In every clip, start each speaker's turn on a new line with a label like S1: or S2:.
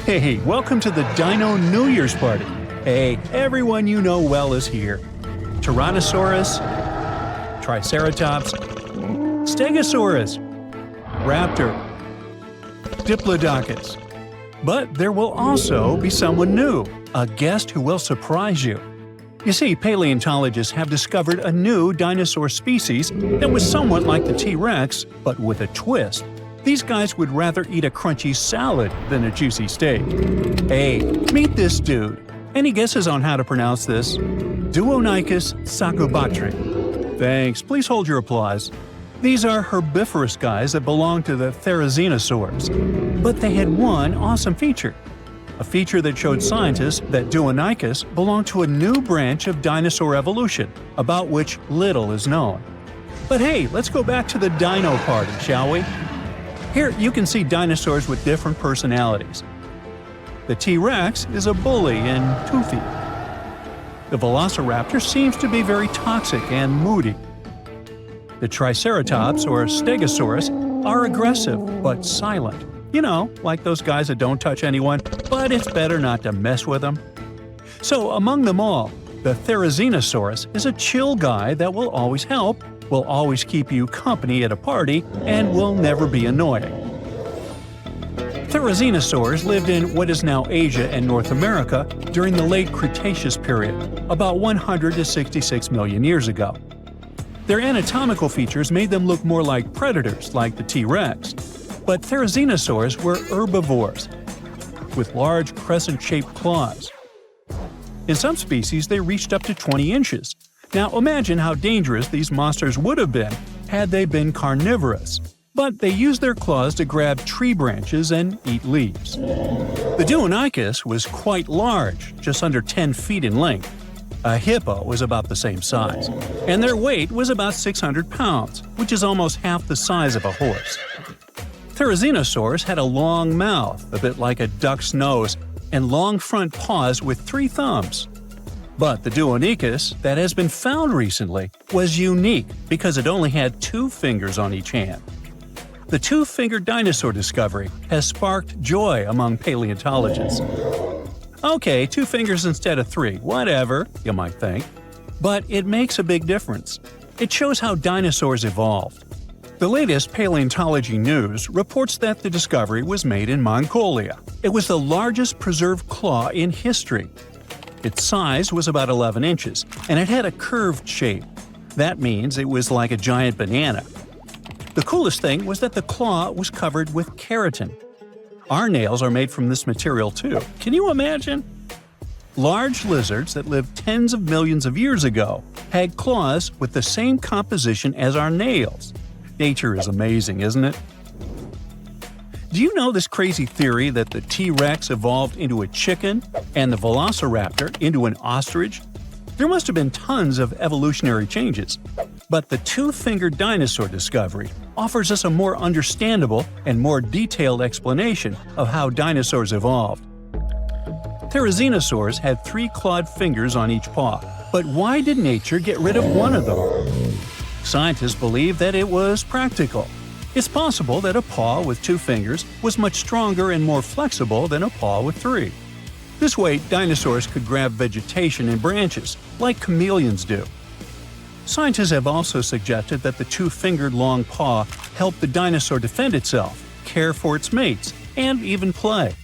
S1: Hey, welcome to the Dino New Year's party. Hey, everyone you know well is here. Tyrannosaurus, Triceratops, Stegosaurus, Raptor, Diplodocus. But there will also be someone new, a guest who will surprise you. You see, paleontologists have discovered a new dinosaur species that was somewhat like the T-Rex, but with a twist. These guys would rather eat a crunchy salad than a juicy steak. Hey, meet this dude. Any guesses on how to pronounce this? Deinonychus sacobatri. Thanks, please hold your applause. These are herbivorous guys that belong to the therizinosaurs. But they had one awesome feature. A feature that showed scientists that Deinonychus belonged to a new branch of dinosaur evolution, about which little is known. But hey, let's go back to the dino party, shall we? Here you can see dinosaurs with different personalities. The T-Rex is a bully and toothy. The Velociraptor seems to be very toxic and moody. The Triceratops or Stegosaurus are aggressive but silent. You know, like those guys that don't touch anyone, but it's better not to mess with them. So among them all, the Therizinosaurus is a chill guy that will always help, will always keep you company at a party, and will never be annoying. Therizinosaurs lived in what is now Asia and North America during the late Cretaceous period, about 100 to 66 million years ago. Their anatomical features made them look more like predators like the T-Rex. But Therizinosaurs were herbivores, with large crescent-shaped claws. In some species, they reached up to 20 inches. Now imagine how dangerous these monsters would have been had they been carnivorous. But they used their claws to grab tree branches and eat leaves. The Deinonychus was quite large, just under 10 feet in length. A hippo was about the same size, and their weight was about 600 pounds, which is almost half the size of a horse. Therizinosaurs had a long mouth, a bit like a duck's nose, and long front paws with 3 thumbs. But the Deinonychus that has been found recently was unique because it only had 2 fingers on each hand. The 2-fingered dinosaur discovery has sparked joy among paleontologists. Okay, 2 fingers instead of 3, whatever, you might think. But it makes a big difference. It shows how dinosaurs evolved. The latest paleontology news reports that the discovery was made in Mongolia. It was the largest preserved claw in history. Its size was about 11 inches, and it had a curved shape. That means it was like a giant banana. The coolest thing was that the claw was covered with keratin. Our nails are made from this material too. Can you imagine? Large lizards that lived tens of millions of years ago had claws with the same composition as our nails. Nature is amazing, isn't it? Do you know this crazy theory that the T-Rex evolved into a chicken and the Velociraptor into an ostrich? There must have been tons of evolutionary changes. But the 2-fingered dinosaur discovery offers us a more understandable and more detailed explanation of how dinosaurs evolved. Therizinosaurs had 3 clawed fingers on each paw, but why did nature get rid of one of them? Scientists believe that it was practical. It's possible that a paw with 2 fingers was much stronger and more flexible than a paw with 3. This way, dinosaurs could grab vegetation and branches, like chameleons do. Scientists have also suggested that the 2-fingered long paw helped the dinosaur defend itself, care for its mates, and even play.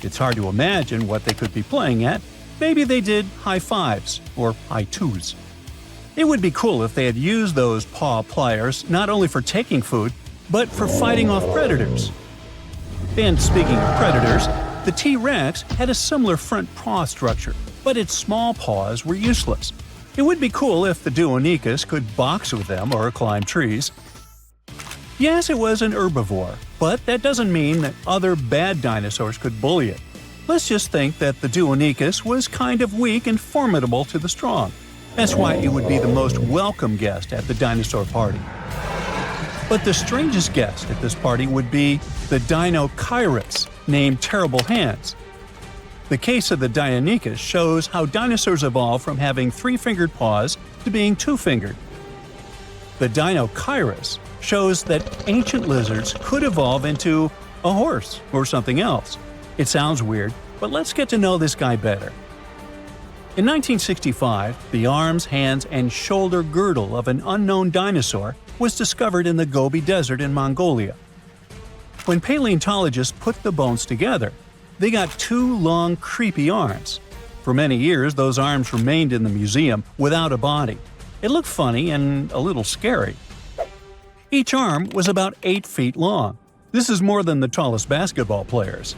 S1: It's hard to imagine what they could be playing at. Maybe they did high fives or high twos. It would be cool if they had used those paw pliers not only for taking food, but for fighting off predators. And speaking of predators, the T-Rex had a similar front paw structure, but its small paws were useless. It would be cool if the Deinonychus could box with them or climb trees. Yes, it was an herbivore, but that doesn't mean that other bad dinosaurs could bully it. Let's just think that the Deinonychus was kind of weak and formidable to the strong. That's why it would be the most welcome guest at the dinosaur party. But the strangest guest at this party would be the Deinonychus, named Terrible Hands. The case of the Deinonychus shows how dinosaurs evolved from having 3-fingered paws to being 2-fingered. The Deinonychus shows that ancient lizards could evolve into a horse or something else. It sounds weird, but let's get to know this guy better. In 1965, the arms, hands, and shoulder girdle of an unknown dinosaur was discovered in the Gobi Desert in Mongolia. When paleontologists put the bones together, they got two long, creepy arms. For many years, those arms remained in the museum without a body. It looked funny and a little scary. Each arm was about 8 feet long. This is more than the tallest basketball players.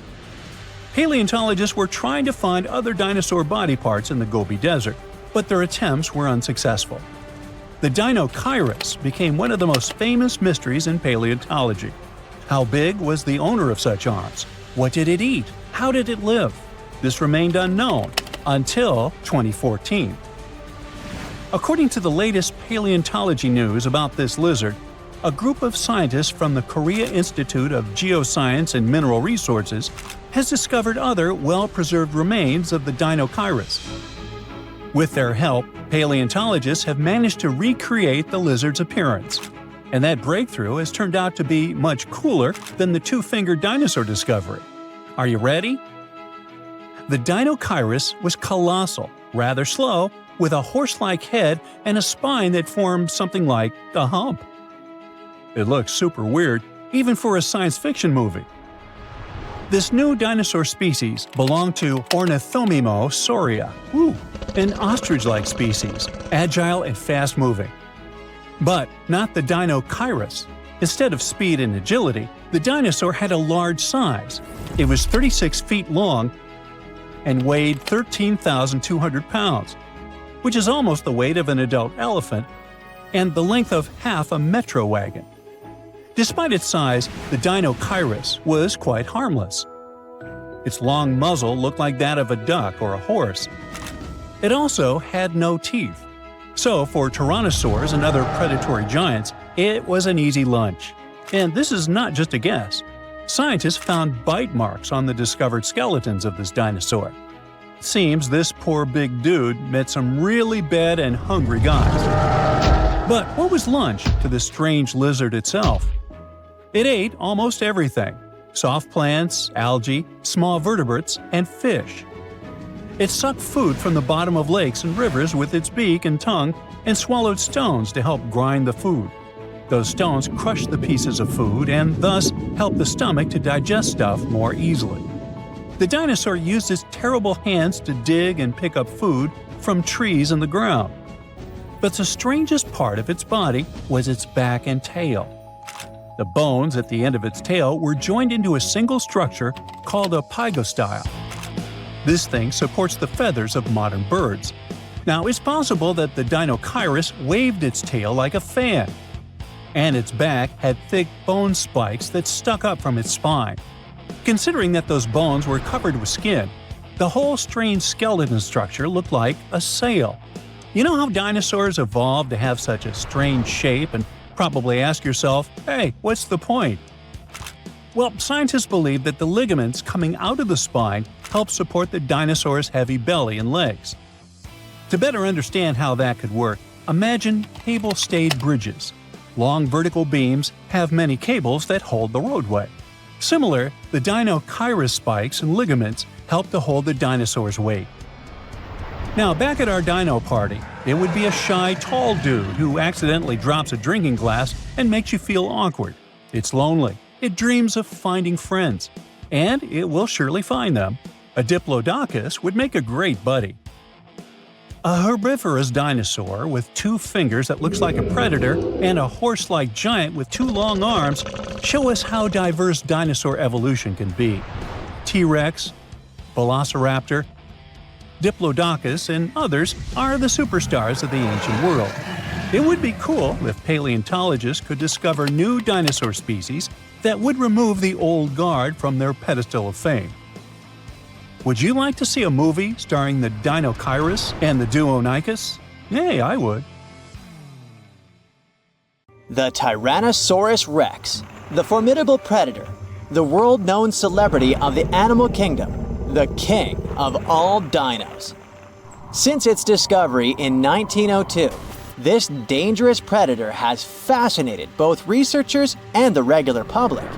S1: Paleontologists were trying to find other dinosaur body parts in the Gobi Desert, but their attempts were unsuccessful. The Dinosaurus became one of the most famous mysteries in paleontology. How big was the owner of such arms? What did it eat? How did it live? This remained unknown until 2014. According to the latest paleontology news about this lizard, a group of scientists from the Korea Institute of Geoscience and Mineral Resources has discovered other well-preserved remains of the Dinosaurus. With their help, paleontologists have managed to recreate the lizard's appearance. And that breakthrough has turned out to be much cooler than the two-fingered dinosaur discovery. Are you ready? The Dinosaurus was colossal, rather slow, with a horse-like head and a spine that formed something like a hump. It looks super weird, even for a science fiction movie. This new dinosaur species belonged to Ornithomimosauria, an ostrich-like species, agile and fast-moving. But not the Dinosaurus. Instead of speed and agility, the dinosaur had a large size. It was 36 feet long and weighed 13,200 pounds, which is almost the weight of an adult elephant and the length of half a metro wagon. Despite its size, the Dinosaurus was quite harmless. Its long muzzle looked like that of a duck or a horse. It also had no teeth. So, for tyrannosaurs and other predatory giants, it was an easy lunch. And this is not just a guess. Scientists found bite marks on the discovered skeletons of this dinosaur. It seems this poor big dude met some really bad and hungry guys. But what was lunch to this strange lizard itself? It ate almost everything: soft plants, algae, small vertebrates, and fish. It sucked food from the bottom of lakes and rivers with its beak and tongue and swallowed stones to help grind the food. Those stones crushed the pieces of food and thus helped the stomach to digest stuff more easily. The dinosaur used its terrible hands to dig and pick up food from trees and the ground. But the strangest part of its body was its back and tail. The bones at the end of its tail were joined into a single structure called a pygostyle. This thing supports the feathers of modern birds. Now, it's possible that the Dinosaurus waved its tail like a fan, and its back had thick bone spikes that stuck up from its spine. Considering that those bones were covered with skin, the whole strange skeleton structure looked like a sail. You know how dinosaurs evolved to have such a strange shape, and probably ask yourself, hey, what's the point? Well, scientists believe that the ligaments coming out of the spine help support the dinosaur's heavy belly and legs. To better understand how that could work, imagine cable-stayed bridges. Long vertical beams have many cables that hold the roadway. Similar, the Dinosaurus spikes and ligaments help to hold the dinosaur's weight. Now, back at our dino party, it would be a shy, tall dude who accidentally drops a drinking glass and makes you feel awkward. It's lonely. It dreams of finding friends. And it will surely find them. A diplodocus would make a great buddy. A herbivorous dinosaur with 2 fingers that looks like a predator and a horse-like giant with 2 long arms show us how diverse dinosaur evolution can be. T-Rex, Velociraptor, Diplodocus, and others are the superstars of the ancient world. It would be cool if paleontologists could discover new dinosaur species that would remove the old guard from their pedestal of fame. Would you like to see a movie starring the Dinosaurus and the Duonicus? Hey, I would.
S2: The Tyrannosaurus rex, the formidable predator, the world-known celebrity of the animal kingdom, the king of all dinos. Since its discovery in 1902, this dangerous predator has fascinated both researchers and the regular public.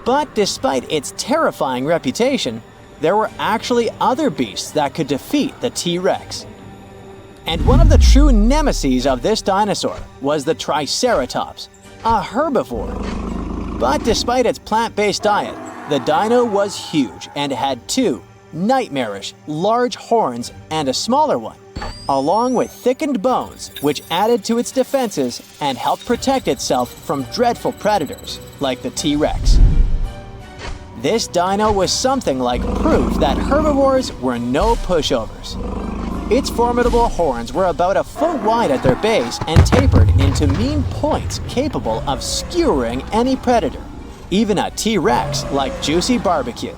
S2: But despite its terrifying reputation, there were actually other beasts that could defeat the T-Rex. And one of the true nemeses of this dinosaur was the Triceratops, a herbivore. But despite its plant-based diet, the dino was huge and had two nightmarish large horns and a smaller one, along with thickened bones which added to its defenses and helped protect itself from dreadful predators like the T-Rex. This dino was something like proof that herbivores were no pushovers. Its formidable horns were about a foot wide at their base and tapered into mean points capable of skewering any predator, even a T-Rex like Juicy Barbecue.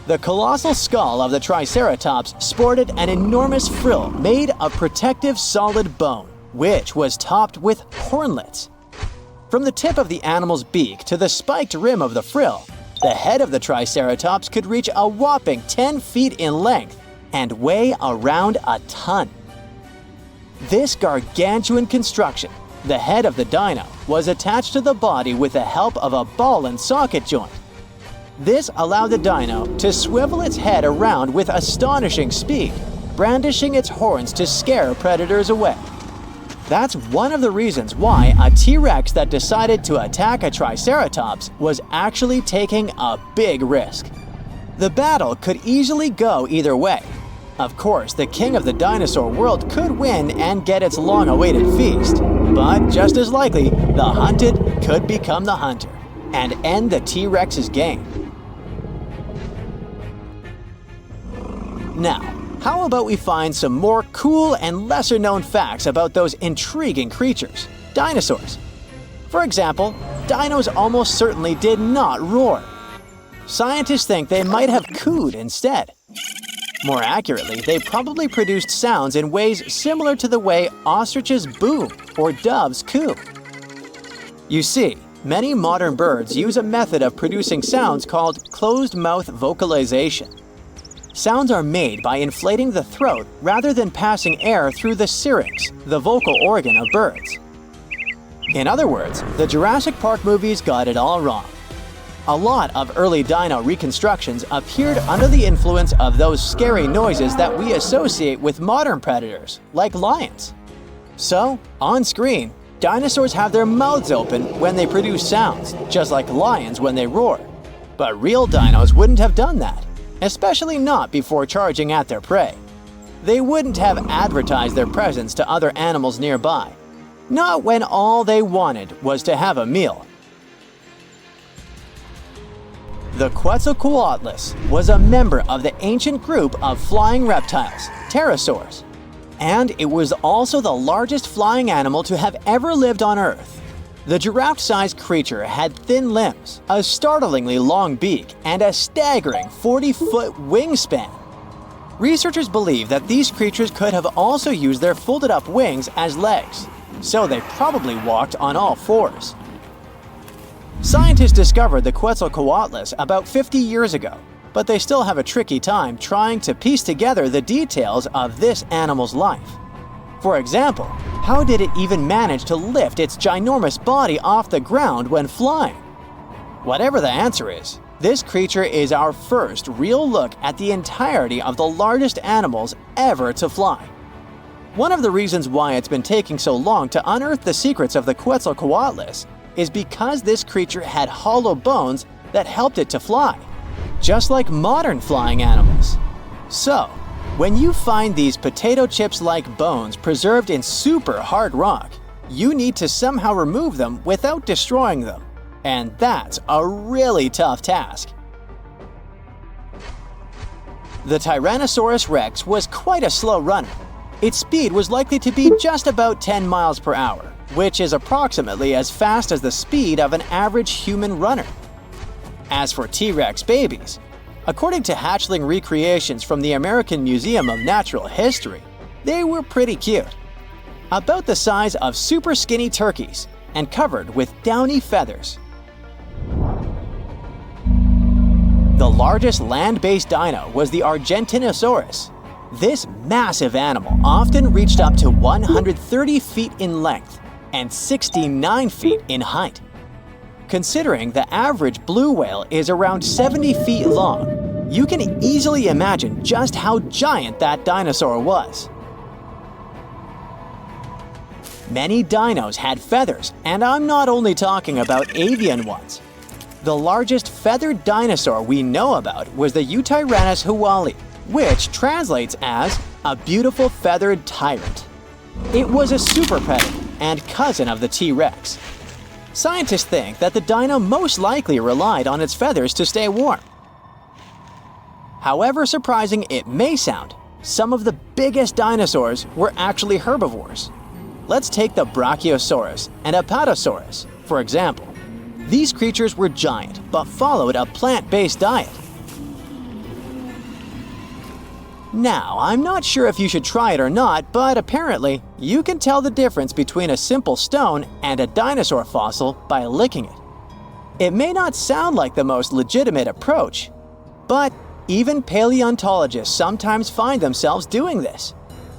S2: The colossal skull of the Triceratops sported an enormous frill made of protective solid bone, which was topped with hornlets. From the tip of the animal's beak to the spiked rim of the frill, the head of the Triceratops could reach a whopping 10 feet in length and weigh around a ton. This gargantuan construction, the head of the dino, was attached to the body with the help of a ball and socket joint. This allowed the dino to swivel its head around with astonishing speed, brandishing its horns to scare predators away. That's one of the reasons why a T-Rex that decided to attack a Triceratops was actually taking a big risk. The battle could easily go either way. Of course, the king of the dinosaur world could win and get its long-awaited feast, but just as likely, the hunted could become the hunter and end the T-Rex's game. Now, how about we find some more cool and lesser-known facts about those intriguing creatures, dinosaurs? For example, dinos almost certainly did not roar. Scientists think they might have cooed instead. More accurately, they probably produced sounds in ways similar to the way ostriches boom or doves coo. You see, many modern birds use a method of producing sounds called closed-mouth vocalization. Sounds are made by inflating the throat rather than passing air through the syrinx, the vocal organ of birds. In other words, the Jurassic Park movies got it all wrong. A lot of early dino reconstructions appeared under the influence of those scary noises that we associate with modern predators, like lions. So, on screen, dinosaurs have their mouths open when they produce sounds, just like lions when they roar. But real dinos wouldn't have done that, especially not before charging at their prey. They wouldn't have advertised their presence to other animals nearby, not when all they wanted was to have a meal. The Quetzalcoatlus was a member of the ancient group of flying reptiles, pterosaurs, and it was also the largest flying animal to have ever lived on Earth. The giraffe-sized creature had thin limbs, a startlingly long beak, and a staggering 40-foot wingspan. Researchers believe that these creatures could have also used their folded-up wings as legs, so they probably walked on all fours. Scientists discovered the Quetzalcoatlus about 50 years ago, but they still have a tricky time trying to piece together the details of this animal's life. For example, how did it even manage to lift its ginormous body off the ground when flying? Whatever the answer is, this creature is our first real look at the entirety of the largest animals ever to fly. One of the reasons why it's been taking so long to unearth the secrets of the Quetzalcoatlus is because this creature had hollow bones that helped it to fly, just like modern flying animals. So, when you find these potato chips-like bones preserved in super hard rock, you need to somehow remove them without destroying them, and that's a really tough task. The Tyrannosaurus rex was quite a slow runner. Its speed was likely to be just about 10 miles per hour, which is approximately as fast as the speed of an average human runner. As for T-Rex babies, according to hatchling recreations from the American Museum of Natural History, they were pretty cute. About the size of super skinny turkeys and covered with downy feathers. The largest land-based dino was the Argentinosaurus. This massive animal often reached up to 130 feet in length and 69 feet in height. Considering the average blue whale is around 70 feet long, you can easily imagine just how giant that dinosaur was. Many dinos had feathers, and I'm not only talking about avian ones. The largest feathered dinosaur we know about was the Eutyrannus huali, which translates as a beautiful feathered tyrant. It was a super predator and cousin of the T-Rex. Scientists think that the dino most likely relied on its feathers to stay warm. However surprising it may sound, some of the biggest dinosaurs were actually herbivores. Let's take the Brachiosaurus and Apatosaurus, for example. These creatures were giant, but followed a plant-based diet. Now, I'm not sure if you should try it or not, but apparently, you can tell the difference between a simple stone and a dinosaur fossil by licking it. It may not sound like the most legitimate approach, but even paleontologists sometimes find themselves doing this.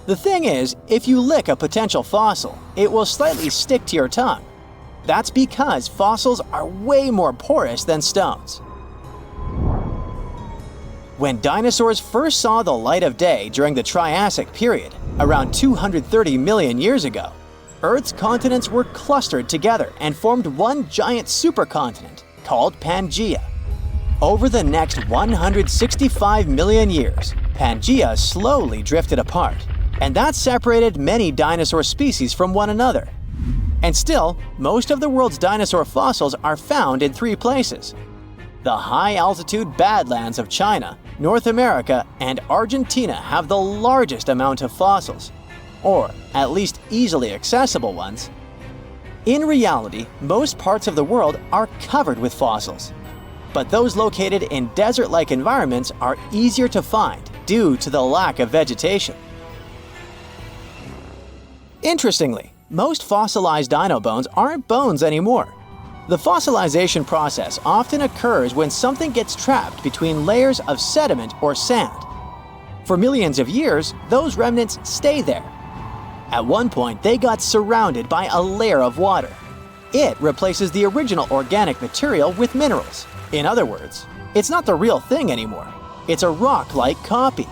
S2: The thing is, if you lick a potential fossil, it will slightly stick to your tongue. That's because fossils are way more porous than stones. When dinosaurs first saw the light of day during the Triassic period, around 230 million years ago, Earth's continents were clustered together and formed one giant supercontinent called Pangaea. Over the next 165 million years, Pangaea slowly drifted apart, and that separated many dinosaur species from one another. And still, most of the world's dinosaur fossils are found in three places: the high-altitude Badlands of China, North America, and Argentina have the largest amount of fossils, or at least easily accessible ones. In reality, most parts of the world are covered with fossils, but those located in desert-like environments are easier to find due to the lack of vegetation. Interestingly, most fossilized dino bones aren't bones anymore. The fossilization process often occurs when something gets trapped between layers of sediment or sand. For millions of years, those remnants stay there. At one point, they got surrounded by a layer of water. It replaces the original organic material with minerals. In other words, it's not the real thing anymore. It's a rock-like copy.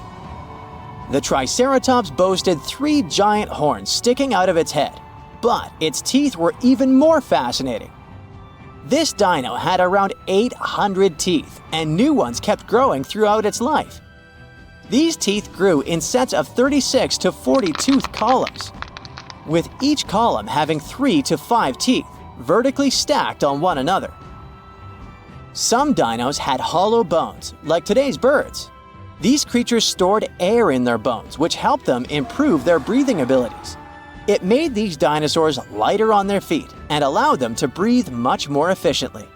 S2: The Triceratops boasted 3 giant horns sticking out of its head, but its teeth were even more fascinating. This dino had around 800 teeth, and new ones kept growing throughout its life. These teeth grew in sets of 36 to 40 tooth columns, with each column having 3 to 5 teeth, vertically stacked on one another. Some dinos had hollow bones, like today's birds. These creatures stored air in their bones, which helped them improve their breathing abilities. It made these dinosaurs lighter on their feet and allowed them to breathe much more efficiently.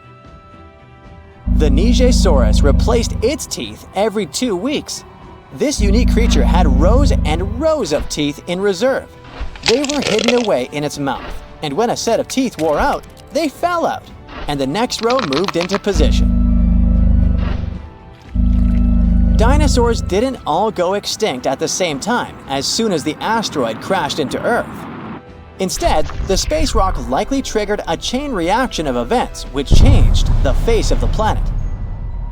S2: The Nigersaurus replaced its teeth every 2 weeks. This unique creature had rows and rows of teeth in reserve. They were hidden away in its mouth, and when a set of teeth wore out, they fell out, and the next row moved into position. Dinosaurs didn't all go extinct at the same time as soon as the asteroid crashed into Earth. Instead, the space rock likely triggered a chain reaction of events which changed the face of the planet.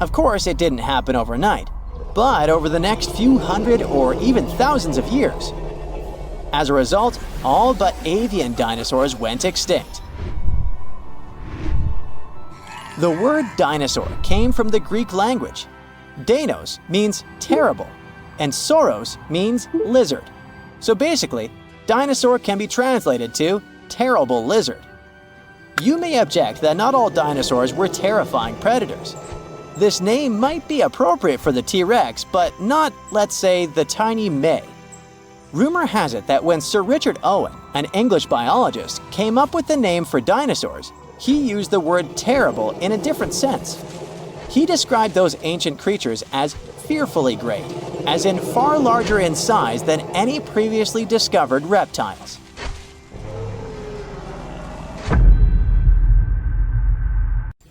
S2: Of course, it didn't happen overnight, but over the next few hundred or even thousands of years. As a result, all but avian dinosaurs went extinct. The word dinosaur came from the Greek language. Deinos means terrible, and sauros means lizard. So basically, dinosaur can be translated to terrible lizard. You may object that not all dinosaurs were terrifying predators. This name might be appropriate for the T-Rex, but not, let's say, the tiny May. Rumor has it that when Sir Richard Owen, an English biologist, came up with the name for dinosaurs, he used the word terrible in a different sense. He described those ancient creatures as fearfully great, as in far larger in size than any previously discovered reptiles.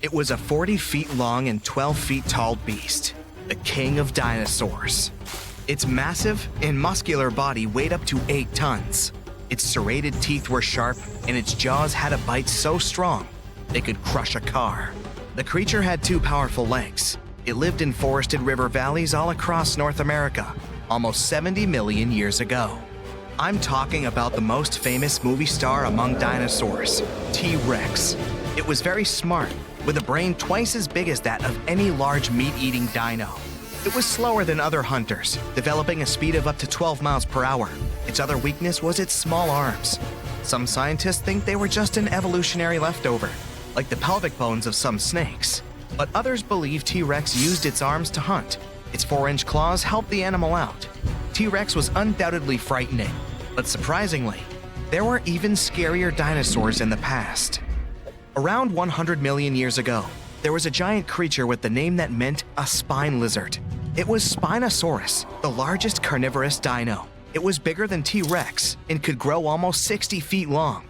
S3: It was a 40 feet long and 12 feet tall beast, the king of dinosaurs. Its massive and muscular body weighed up to 8 tons. Its serrated teeth were sharp, and its jaws had a bite so strong They could crush a car. The creature had 2 powerful legs. It lived in forested river valleys all across North America, almost 70 million years ago. I'm talking about the most famous movie star among dinosaurs, T-Rex. It was very smart, with a brain twice as big as that of any large meat-eating dino. It was slower than other hunters, developing a speed of up to 12 miles per hour. Its other weakness was its small arms. Some scientists think they were just an evolutionary leftover, like the pelvic bones of some snakes. But others believe T-Rex used its arms to hunt. Its 4-inch claws helped the animal out. T-Rex was undoubtedly frightening, but surprisingly, there were even scarier dinosaurs in the past. Around 100 million years ago, there was a giant creature with the name that meant a spine lizard. It was Spinosaurus, the largest carnivorous dino. It was bigger than T-Rex and could grow almost 60 feet long.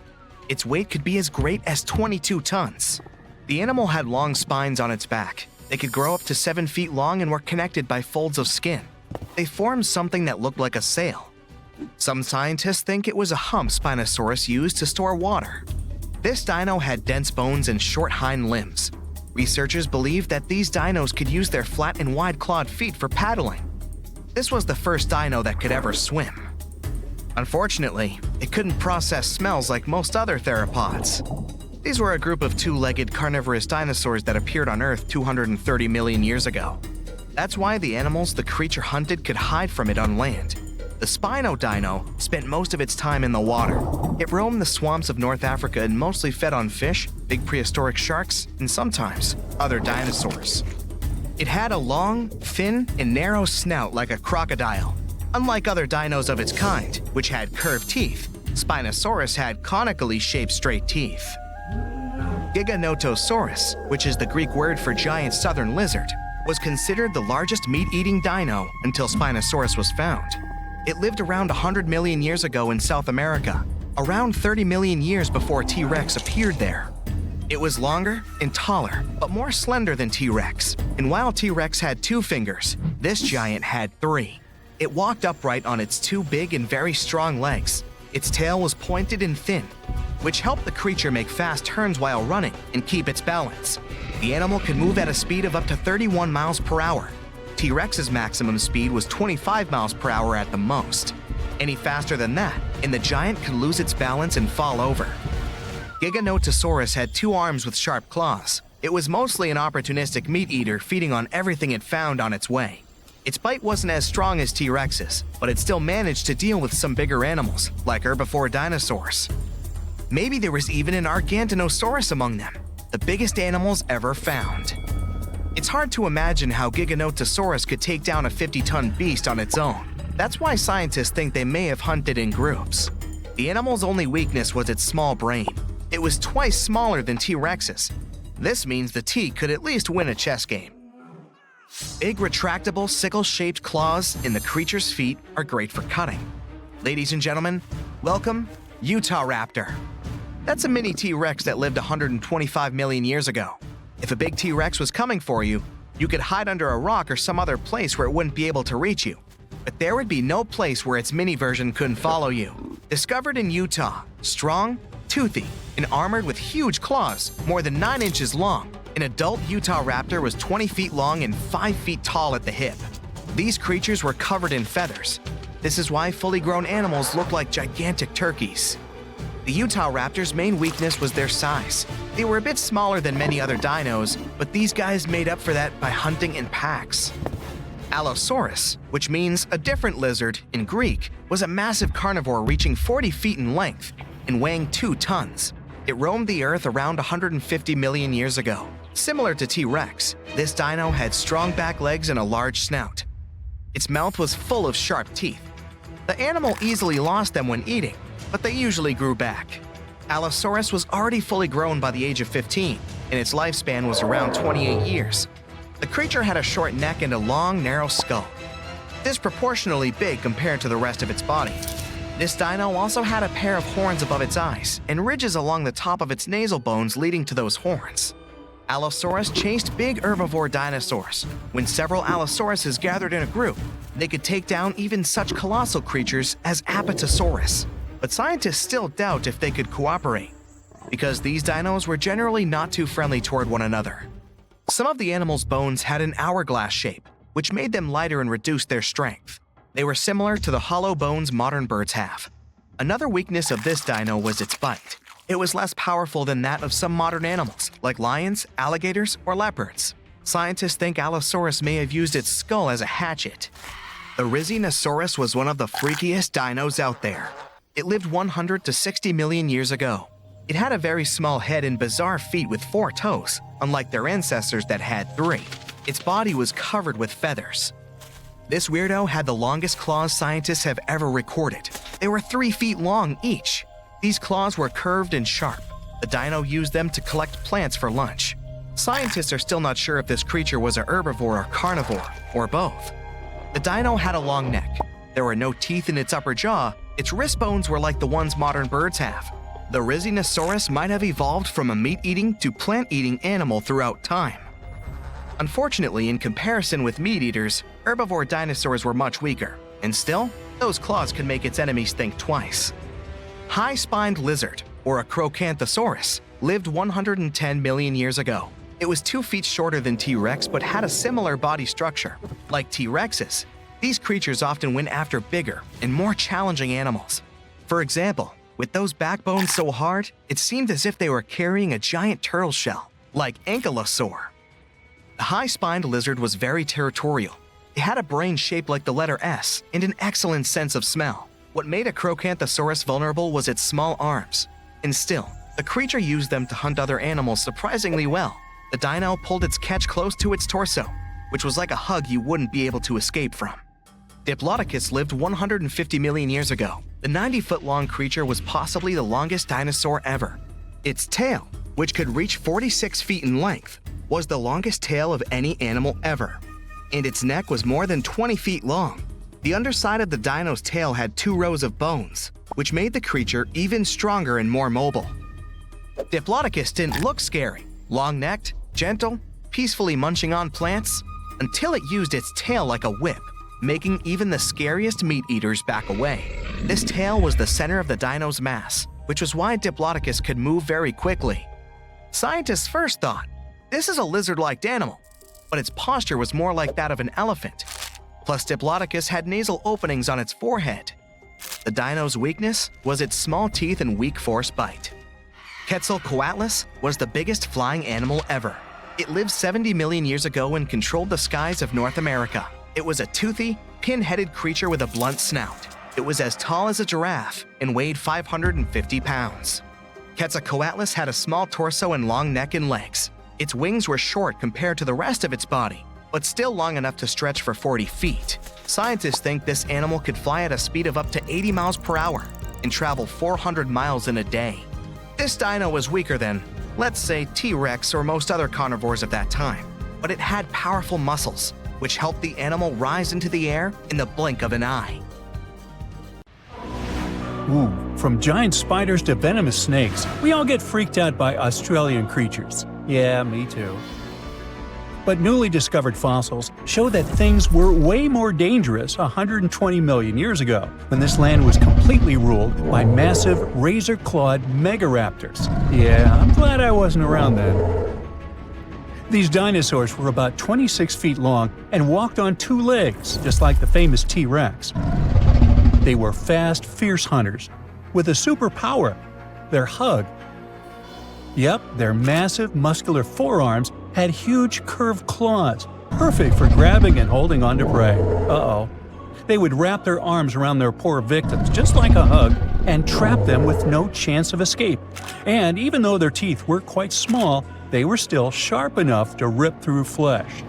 S3: Its weight could be as great as 22 tons. The animal had long spines on its back. They could grow up to 7 feet long and were connected by folds of skin. They formed something that looked like a sail. Some scientists think it was a hump Spinosaurus used to store water. This dino had dense bones and short hind limbs. Researchers believe that these dinos could use their flat and wide-clawed feet for paddling. This was the first dino that could ever swim. Unfortunately, it couldn't process smells like most other theropods. These were a group of 2-legged carnivorous dinosaurs that appeared on Earth 230 million years ago. That's why the animals the creature hunted could hide from it on land. The Spino dino spent most of its time in the water. It roamed the swamps of North Africa and mostly fed on fish, big prehistoric sharks, and sometimes other dinosaurs. It had a long, thin, and narrow snout like a crocodile. Unlike other dinos of its kind, which had curved teeth, Spinosaurus had conically shaped straight teeth. Giganotosaurus, which is the Greek word for giant southern lizard, was considered the largest meat-eating dino until Spinosaurus was found. It lived around 100 million years ago in South America, around 30 million years before T-Rex appeared there. It was longer and taller, but more slender than T-Rex. And while T-Rex had 2 fingers, this giant had 3. It walked upright on its 2 big and very strong legs. Its tail was pointed and thin, which helped the creature make fast turns while running and keep its balance. The animal could move at a speed of up to 31 miles per hour. T-Rex's maximum speed was 25 miles per hour at the most. Any faster than that, and the giant could lose its balance and fall over. Giganotosaurus had 2 arms with sharp claws. It was mostly an opportunistic meat eater, feeding on everything it found on its way. Its bite wasn't as strong as T-Rex's, but it still managed to deal with some bigger animals, like herbivore dinosaurs. Maybe there was even an Argentinosaurus among them, the biggest animals ever found. It's hard to imagine how Giganotosaurus could take down a 50-ton beast on its own. That's why scientists think they may have hunted in groups. The animal's only weakness was its small brain. It was twice smaller than T-Rex's. This means the T could at least win a chess game. Big retractable sickle-shaped claws in the creature's feet are great for cutting. Ladies and gentlemen, welcome Utahraptor. That's a mini T-Rex that lived 125 million years ago. If a big T-Rex was coming for you, you could hide under a rock or some other place where it wouldn't be able to reach you. But there would be no place where its mini version couldn't follow you. Discovered in Utah, strong, toothy, and armored with huge claws, more than 9 inches long, an adult Utahraptor was 20 feet long and 5 feet tall at the hip. These creatures were covered in feathers. This is why fully grown animals look like gigantic turkeys. The Utahraptor's main weakness was their size. They were a bit smaller than many other dinos, but these guys made up for that by hunting in packs. Allosaurus, which means a different lizard in Greek, was a massive carnivore reaching 40 feet in length and weighing 2 tons. It roamed the Earth around 150 million years ago. Similar to T-Rex, this dino had strong back legs and a large snout. Its mouth was full of sharp teeth. The animal easily lost them when eating, but they usually grew back. Allosaurus was already fully grown by the age of 15, and its lifespan was around 28 years. The creature had a short neck and a long, narrow skull, disproportionately big compared to the rest of its body. This dino also had a pair of horns above its eyes and ridges along the top of its nasal bones leading to those horns. Allosaurus chased big herbivore dinosaurs. When several Allosauruses gathered in a group, they could take down even such colossal creatures as Apatosaurus. But scientists still doubt if they could cooperate. because these dinos were generally not too friendly toward one another. Some of the animals' bones had an hourglass shape, which made them lighter and reduced their strength. They were similar to the hollow bones modern birds have. Another weakness of this dino was its bite. It was less powerful than that of some modern animals, like lions, alligators, or leopards. Scientists think Allosaurus may have used its skull as a hatchet. The Rhizinosaurus was one of the freakiest dinos out there. It lived 100 to 60 million years ago. It had a very small head and bizarre feet with 4 toes, unlike their ancestors that had 3. Its body was covered with feathers. This weirdo had the longest claws scientists have ever recorded. They were 3 feet long each. These claws were curved and sharp. The dino used them to collect plants for lunch. Scientists are still not sure if this creature was a herbivore or carnivore, or both. The dino had a long neck. There were no teeth in its upper jaw. Its wrist bones were like the ones modern birds have. The Rhizinosaurus might have evolved from a meat-eating to plant-eating animal throughout time. Unfortunately, in comparison with meat-eaters, herbivore dinosaurs were much weaker, and still, those claws could make its enemies think twice. High-spined lizard, or a Acrocanthosaurus, lived 110 million years ago. It was 2 feet shorter than T-Rex but had a similar body structure. Like T-Rexes, these creatures often went after bigger and more challenging animals. For example, with those backbones so hard, it seemed as if they were carrying a giant turtle shell, like Ankylosaur. The high-spined lizard was very territorial. It had a brain shaped like the letter S and an excellent sense of smell. What made Acrocanthosaurus vulnerable was its small arms. And still, the creature used them to hunt other animals surprisingly well. The dino pulled its catch close to its torso, which was like a hug you wouldn't be able to escape from. Diplodocus lived 150 million years ago. The 90-foot-long creature was possibly the longest dinosaur ever. Its tail, which could reach 46 feet in length, was the longest tail of any animal ever. And its neck was more than 20 feet long. The underside of the dino's tail had 2 rows of bones, which made the creature even stronger and more mobile. Diplodocus didn't look scary. Long-necked, gentle, peacefully munching on plants, until it used its tail like a whip, making even the scariest meat-eaters back away. This tail was the center of the dino's mass, which was why Diplodocus could move very quickly. Scientists first thought, this is a lizard-like animal, but its posture was more like that of an elephant. Plus, Diplodocus had nasal openings on its forehead. The dino's weakness was its small teeth and weak force bite. Quetzalcoatlus was the biggest flying animal ever. It lived 70 million years ago and controlled the skies of North America. It was a toothy, pin-headed creature with a blunt snout. It was as tall as a giraffe and weighed 550 pounds. Quetzalcoatlus had a small torso and long neck and legs. Its wings were short compared to the rest of its body, but still long enough to stretch for 40 feet. Scientists think this animal could fly at a speed of up to 80 miles per hour and travel 400 miles in a day. This dino was weaker than, let's say, T-Rex or most other carnivores of that time, but it had powerful muscles, which helped the animal rise into the air in the blink of an eye.
S1: Ooh, from giant spiders to venomous snakes, we all get freaked out by Australian creatures. Yeah, me too. But newly discovered fossils show that things were way more dangerous 120 million years ago, when this land was completely ruled by massive razor-clawed megaraptors. Yeah, I'm glad I wasn't around then. These dinosaurs were about 26 feet long and walked on 2 legs, just like the famous T-Rex. They were fast, fierce hunters, with a superpower: their hug. Yep, their massive, muscular forearms had huge curved claws, perfect for grabbing and holding onto prey. Uh-oh. They would wrap their arms around their poor victims, just like a hug, and trap them with no chance of escape. And even though their teeth were quite small, they were still sharp enough to rip through flesh.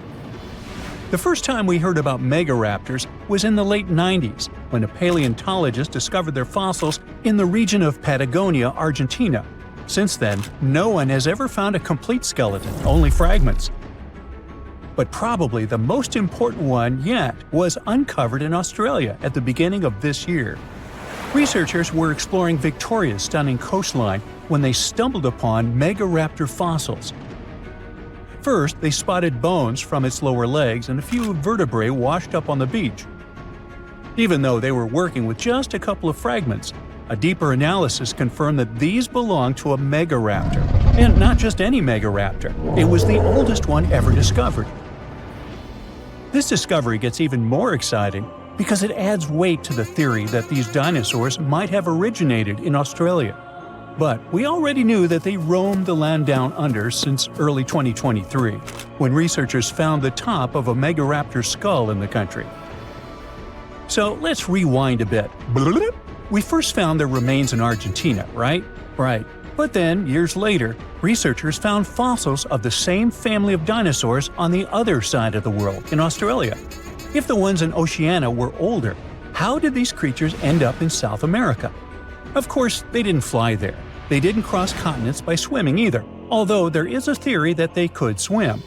S1: The first time we heard about megaraptors was in the late 90s, when a paleontologist discovered their fossils in the region of Patagonia, Argentina. Since then, no one has ever found a complete skeleton, only fragments. But probably the most important one yet was uncovered in Australia at the beginning of this year. Researchers were exploring Victoria's stunning coastline when they stumbled upon megaraptor fossils. First, they spotted bones from its lower legs and a few vertebrae washed up on the beach. Even though they were working with just a couple of fragments, A deeper analysis confirmed that these belong to a megaraptor. And not just any megaraptor, it was the oldest one ever discovered. This discovery gets even more exciting because it adds weight to the theory that these dinosaurs might have originated in Australia. But we already knew that they roamed the land down under since early 2023, when researchers found the top of a megaraptor skull in the country. So let's rewind a bit. We first found their remains in Argentina, right? Right. But then, years later, researchers found fossils of the same family of dinosaurs on the other side of the world, in Australia. If the ones in Oceania were older, how did these creatures end up in South America? Of course, they didn't fly there. They didn't cross continents by swimming either, although there is a theory that they could swim.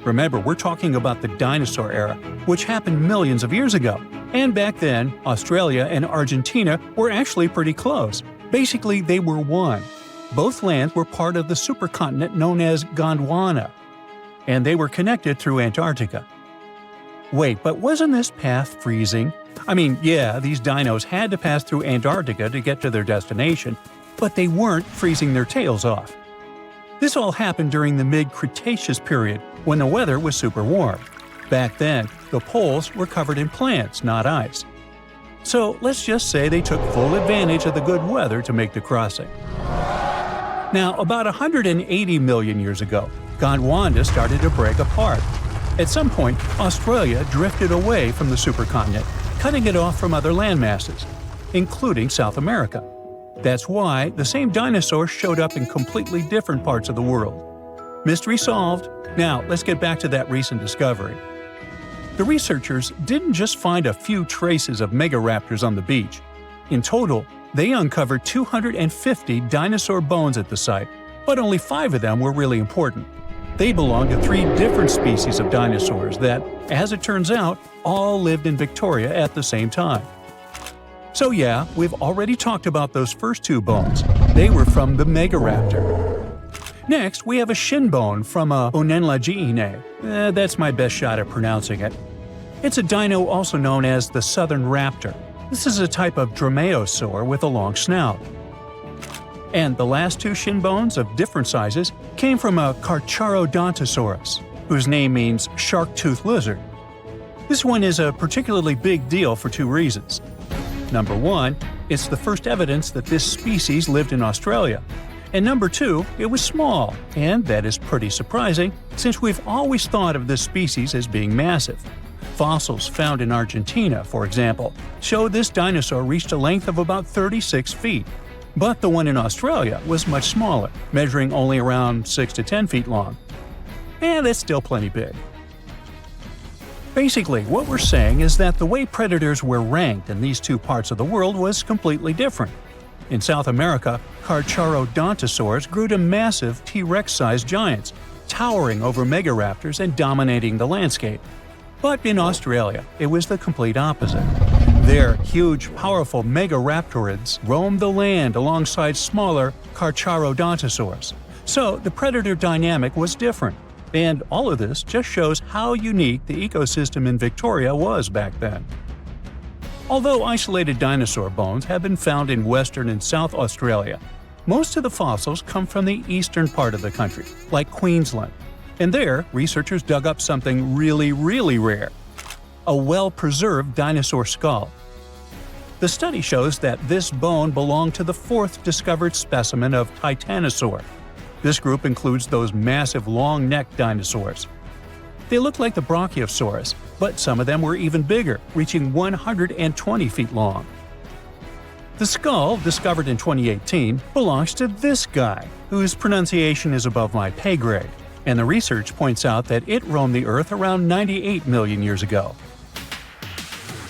S1: Remember, we're talking about the dinosaur era, which happened millions of years ago. And back then, Australia and Argentina were actually pretty close. Basically, they were one. Both lands were part of the supercontinent known as Gondwana, and they were connected through Antarctica. Wait, but wasn't this path freezing? I mean, yeah, these dinos had to pass through Antarctica to get to their destination, but they weren't freezing their tails off. This all happened during the mid-Cretaceous period, when the weather was super warm. Back then, the poles were covered in plants, not ice. So let's just say they took full advantage of the good weather to make the crossing. Now, about 180 million years ago, Gondwana started to break apart. At some point, Australia drifted away from the supercontinent, cutting it off from other landmasses, including South America. That's why the same dinosaurs showed up in completely different parts of the world. Mystery solved. Now, let's get back to that recent discovery. The researchers didn't just find a few traces of megaraptors on the beach. In total, they uncovered 250 dinosaur bones at the site, but only 5 of them were really important. They belong to 3 different species of dinosaurs that, as it turns out, all lived in Victoria at the same time. So yeah, we've already talked about those first 2 bones. They were from the megaraptor. Next, we have a shin bone from a Onenlagiine. That's my best shot at pronouncing it. It's a dino also known as the southern raptor. This is a type of dromaeosaur with a long snout. And the last 2 shin bones of different sizes came from a Carcharodontosaurus, whose name means shark-toothed lizard. This one is a particularly big deal for 2 reasons. Number 1, it's the first evidence that this species lived in Australia. And number 2, it was small, and that is pretty surprising since we've always thought of this species as being massive. Fossils found in Argentina, for example, show this dinosaur reached a length of about 36 feet. But the one in Australia was much smaller, measuring only around 6 to 10 feet long. And that's still plenty big. Basically, what we're saying is that the way predators were ranked in these 2 parts of the world was completely different. In South America, Carcharodontosaurs grew to massive T-Rex-sized giants, towering over megaraptors and dominating the landscape. But in Australia, it was the complete opposite. There, huge, powerful megaraptorids roamed the land alongside smaller Carcharodontosaurs. So the predator dynamic was different. And all of this just shows how unique the ecosystem in Victoria was back then. Although isolated dinosaur bones have been found in Western and South Australia, most of the fossils come from the eastern part of the country, like Queensland. And there, researchers dug up something really, really rare – a well-preserved dinosaur skull. The study shows that this bone belonged to the 4th discovered specimen of Titanosaur. This group includes those massive long-necked dinosaurs. They look like the Brachiosaurus, but some of them were even bigger, reaching 120 feet long. The skull, discovered in 2018, belongs to this guy, whose pronunciation is above my pay grade, and the research points out that it roamed the Earth around 98 million years ago.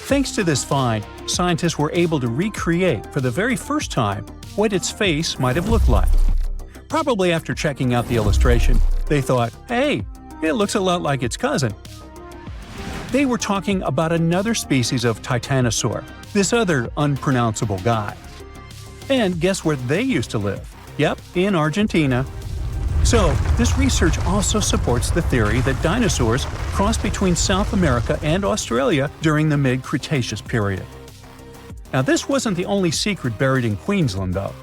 S1: Thanks to this find, scientists were able to recreate for the very first time what its face might have looked like. Probably after checking out the illustration, they thought, hey, it looks a lot like its cousin. They were talking about another species of Titanosaur, this other unpronounceable guy. And guess where they used to live? Yep, in Argentina. So, this research also supports the theory that dinosaurs crossed between South America and Australia during the mid-Cretaceous period. Now, this wasn't the only secret buried in Queensland, though.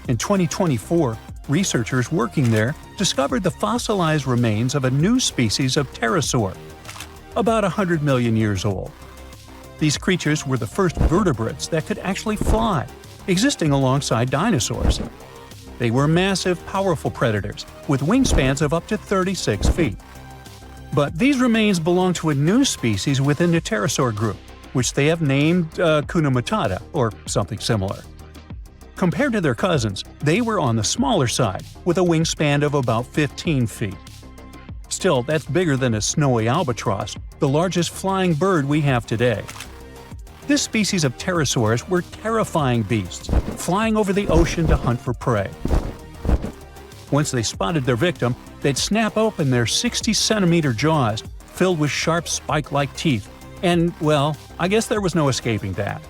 S1: In 2024, researchers working there discovered the fossilized remains of a new species of pterosaur, about 100 million years old. These creatures were the first vertebrates that could actually fly, existing alongside dinosaurs. They were massive, powerful predators with wingspans of up to 36 feet. But these remains belong to a new species within the pterosaur group, which they have named Hakuna Matata or something similar. Compared to their cousins, they were on the smaller side, with a wingspan of about 15 feet. Still, that's bigger than a snowy albatross, the largest flying bird we have today. This species of pterosaurs were terrifying beasts, flying over the ocean to hunt for prey. Once they spotted their victim, they'd snap open their 60-centimeter jaws, filled with sharp spike-like teeth, and, well, I guess there was no escaping that.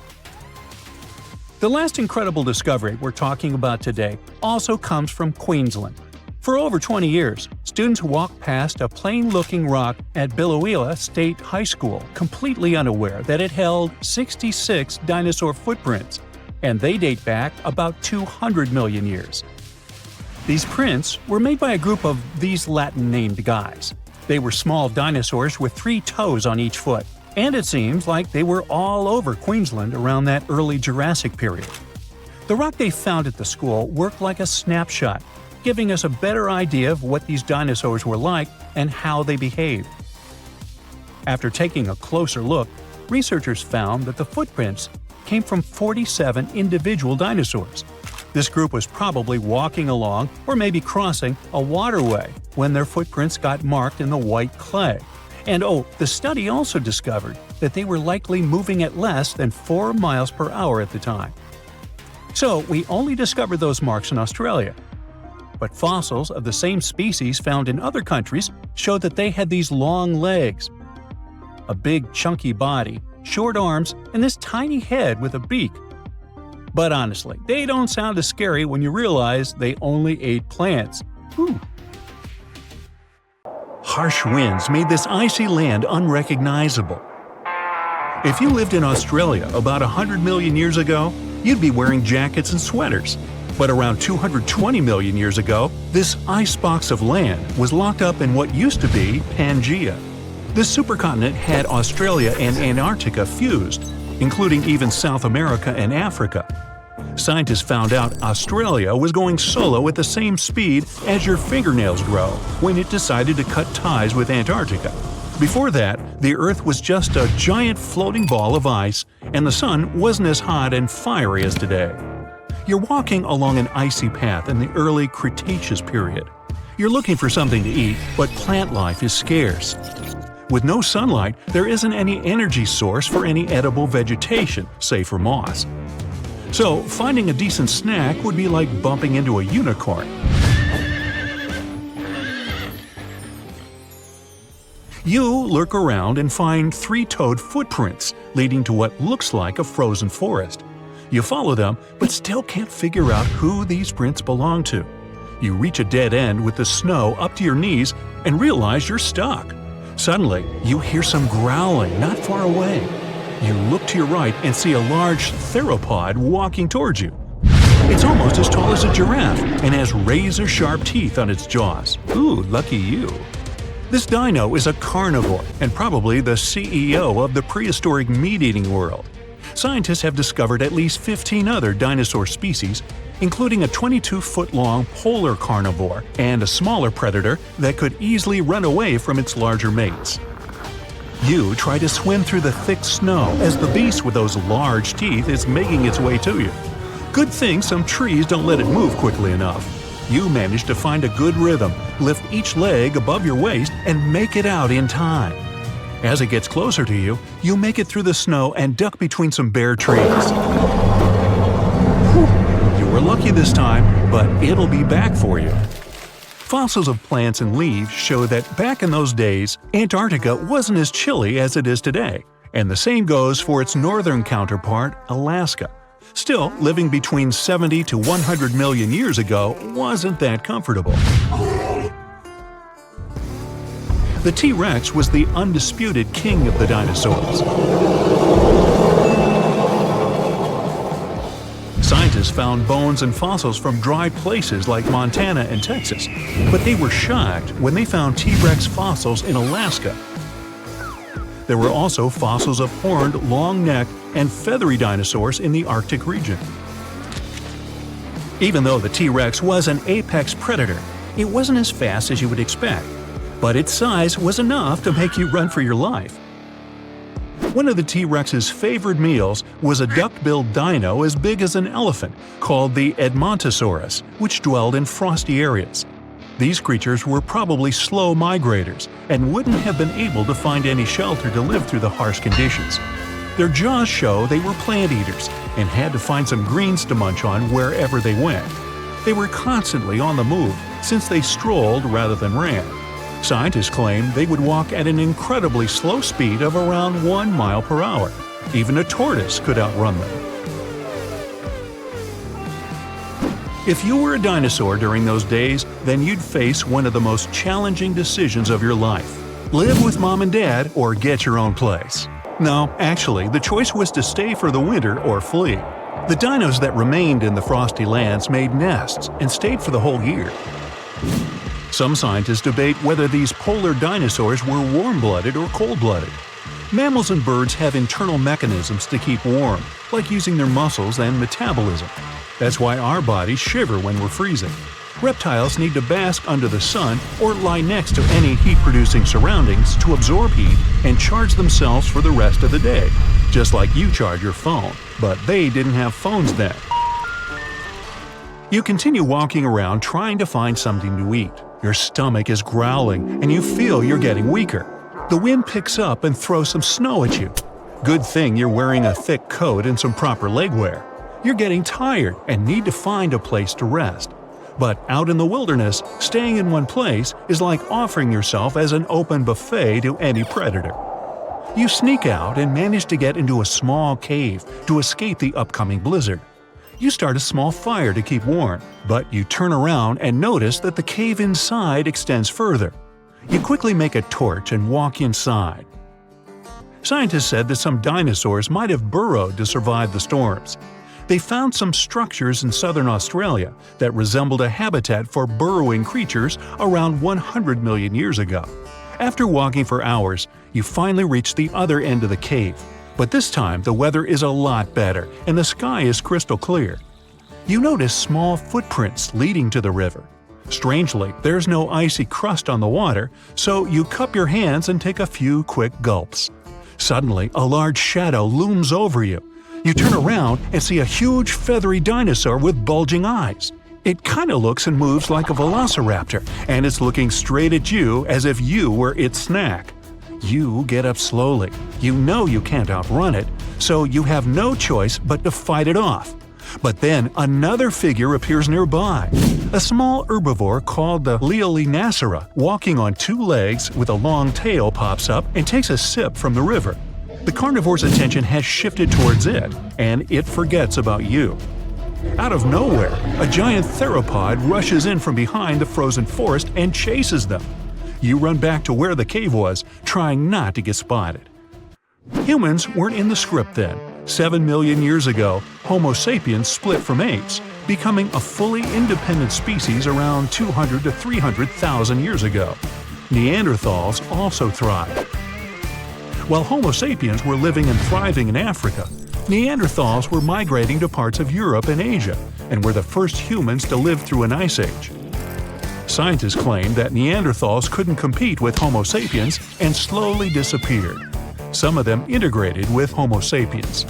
S1: The last incredible discovery we're talking about today also comes from Queensland. For over 20 years, students walked past a plain-looking rock at Biloela State High School completely unaware that it held 66 dinosaur footprints, and they date back about 200 million years. These prints were made by a group of these Latin-named guys. They were small dinosaurs with 3 toes on each foot, and it seems like they were all over Queensland around that early Jurassic period. The rock they found at the school worked like a snapshot, giving us a better idea of what these dinosaurs were like and how they behaved. After taking a closer look, researchers found that the footprints came from 47 individual dinosaurs. This group was probably walking along or maybe crossing a waterway when their footprints got marked in the white clay. And the study also discovered that they were likely moving at less than 4 miles per hour at the time. So we only discovered those marks in Australia. But fossils of the same species found in other countries showed that they had these long legs, a big chunky body, short arms, and this tiny head with a beak. But honestly, they don't sound as scary when you realize they only ate plants. Whew. Harsh winds made this icy land unrecognizable. If you lived in Australia about 100 million years ago, you'd be wearing jackets and sweaters. But around 220 million years ago, this icebox of land was locked up in what used to be Pangaea. This supercontinent had Australia and Antarctica fused, including even South America and Africa. Scientists found out Australia was going solo at the same speed as your fingernails grow when it decided to cut ties with Antarctica. Before that, the Earth was just a giant floating ball of ice, and the sun wasn't as hot and fiery as today. You're walking along an icy path in the early Cretaceous period. You're looking for something to eat, but plant life is scarce. With no sunlight, there isn't any energy source for any edible vegetation, save for moss. So, finding a decent snack would be like bumping into a unicorn. You lurk around and find 3-toed footprints leading to what looks like a frozen forest. You follow them, but still can't figure out who these prints belong to. You reach a dead end with the snow up to your knees and realize you're stuck. Suddenly, you hear some growling not far away. You look to your right and see a large theropod walking towards you. It's almost as tall as a giraffe and has razor-sharp teeth on its jaws. Ooh, lucky you. This dino is a carnivore and probably the CEO of the prehistoric meat-eating world. Scientists have discovered at least 15 other dinosaur species, including a 22-foot-long polar carnivore and a smaller predator that could easily run away from its larger mates. You try to swim through the thick snow as the beast with those large teeth is making its way to you. Good thing some trees don't let it move quickly enough. You manage to find a good rhythm, lift each leg above your waist, and make it out in time. As it gets closer to you, you make it through the snow and duck between some bare trees. Whew. You were lucky this time, but it'll be back for you. Fossils of plants and leaves show that back in those days, Antarctica wasn't as chilly as it is today, and the same goes for its northern counterpart, Alaska. Still, living between 70 to 100 million years ago wasn't that comfortable. The T-Rex was the undisputed king of the dinosaurs. Scientists found bones and fossils from dry places like Montana and Texas, but they were shocked when they found T-Rex fossils in Alaska. There were also fossils of horned, long-necked, and feathery dinosaurs in the Arctic region. Even though the T-Rex was an apex predator, it wasn't as fast as you would expect, but its size was enough to make you run for your life. One of the T-Rex's favorite meals was a duck-billed dino as big as an elephant called the Edmontosaurus, which dwelled in frosty areas. These creatures were probably slow migrators and wouldn't have been able to find any shelter to live through the harsh conditions. Their jaws show they were plant eaters and had to find some greens to munch on wherever they went. They were constantly on the move since they strolled rather than ran. Scientists claim they would walk at an incredibly slow speed of around 1 mile per hour. Even a tortoise could outrun them. If you were a dinosaur during those days, then you'd face one of the most challenging decisions of your life. Live with mom and dad or get your own place. No, actually, the choice was to stay for the winter or flee. The dinos that remained in the frosty lands made nests and stayed for the whole year. Some scientists debate whether these polar dinosaurs were warm-blooded or cold-blooded. Mammals and birds have internal mechanisms to keep warm, like using their muscles and metabolism. That's why our bodies shiver when we're freezing. Reptiles need to bask under the sun or lie next to any heat-producing surroundings to absorb heat and charge themselves for the rest of the day, just like you charge your phone, but they didn't have phones then. You continue walking around trying to find something to eat. Your stomach is growling and you feel you're getting weaker. The wind picks up and throws some snow at you. Good thing you're wearing a thick coat and some proper leg wear. You're getting tired and need to find a place to rest. But out in the wilderness, staying in one place is like offering yourself as an open buffet to any predator. You sneak out and manage to get into a small cave to escape the upcoming blizzard. You start a small fire to keep warm, but you turn around and notice that the cave inside extends further. You quickly make a torch and walk inside. Scientists said that some dinosaurs might have burrowed to survive the storms. They found some structures in southern Australia that resembled a habitat for burrowing creatures around 100 million years ago. After walking for hours, you finally reach the other end of the cave. But this time the weather is a lot better and the sky is crystal clear. You notice small footprints leading to the river. Strangely, there's no icy crust on the water, so you cup your hands and take a few quick gulps. Suddenly, a large shadow looms over you. You turn around and see a huge feathery dinosaur with bulging eyes. It kinda looks and moves like a velociraptor, and it's looking straight at you as if you were its snack. You get up slowly. You know you can't outrun it, so you have no choice but to fight it off. But then another figure appears nearby. A small herbivore called the Leolinacera, walking on 2 legs with a long tail, pops up and takes a sip from the river. The carnivore's attention has shifted towards it, and it forgets about you. Out of nowhere, a giant theropod rushes in from behind the frozen forest and chases them. You run back to where the cave was, trying not to get spotted. Humans weren't in the script then. 7 million years ago, Homo sapiens split from apes, becoming a fully independent species around 200 to 300,000 years ago. Neanderthals also thrived. While Homo sapiens were living and thriving in Africa, Neanderthals were migrating to parts of Europe and Asia, and were the first humans to live through an ice age. Scientists claim that Neanderthals couldn't compete with Homo sapiens and slowly disappeared. Some of them integrated with Homo sapiens.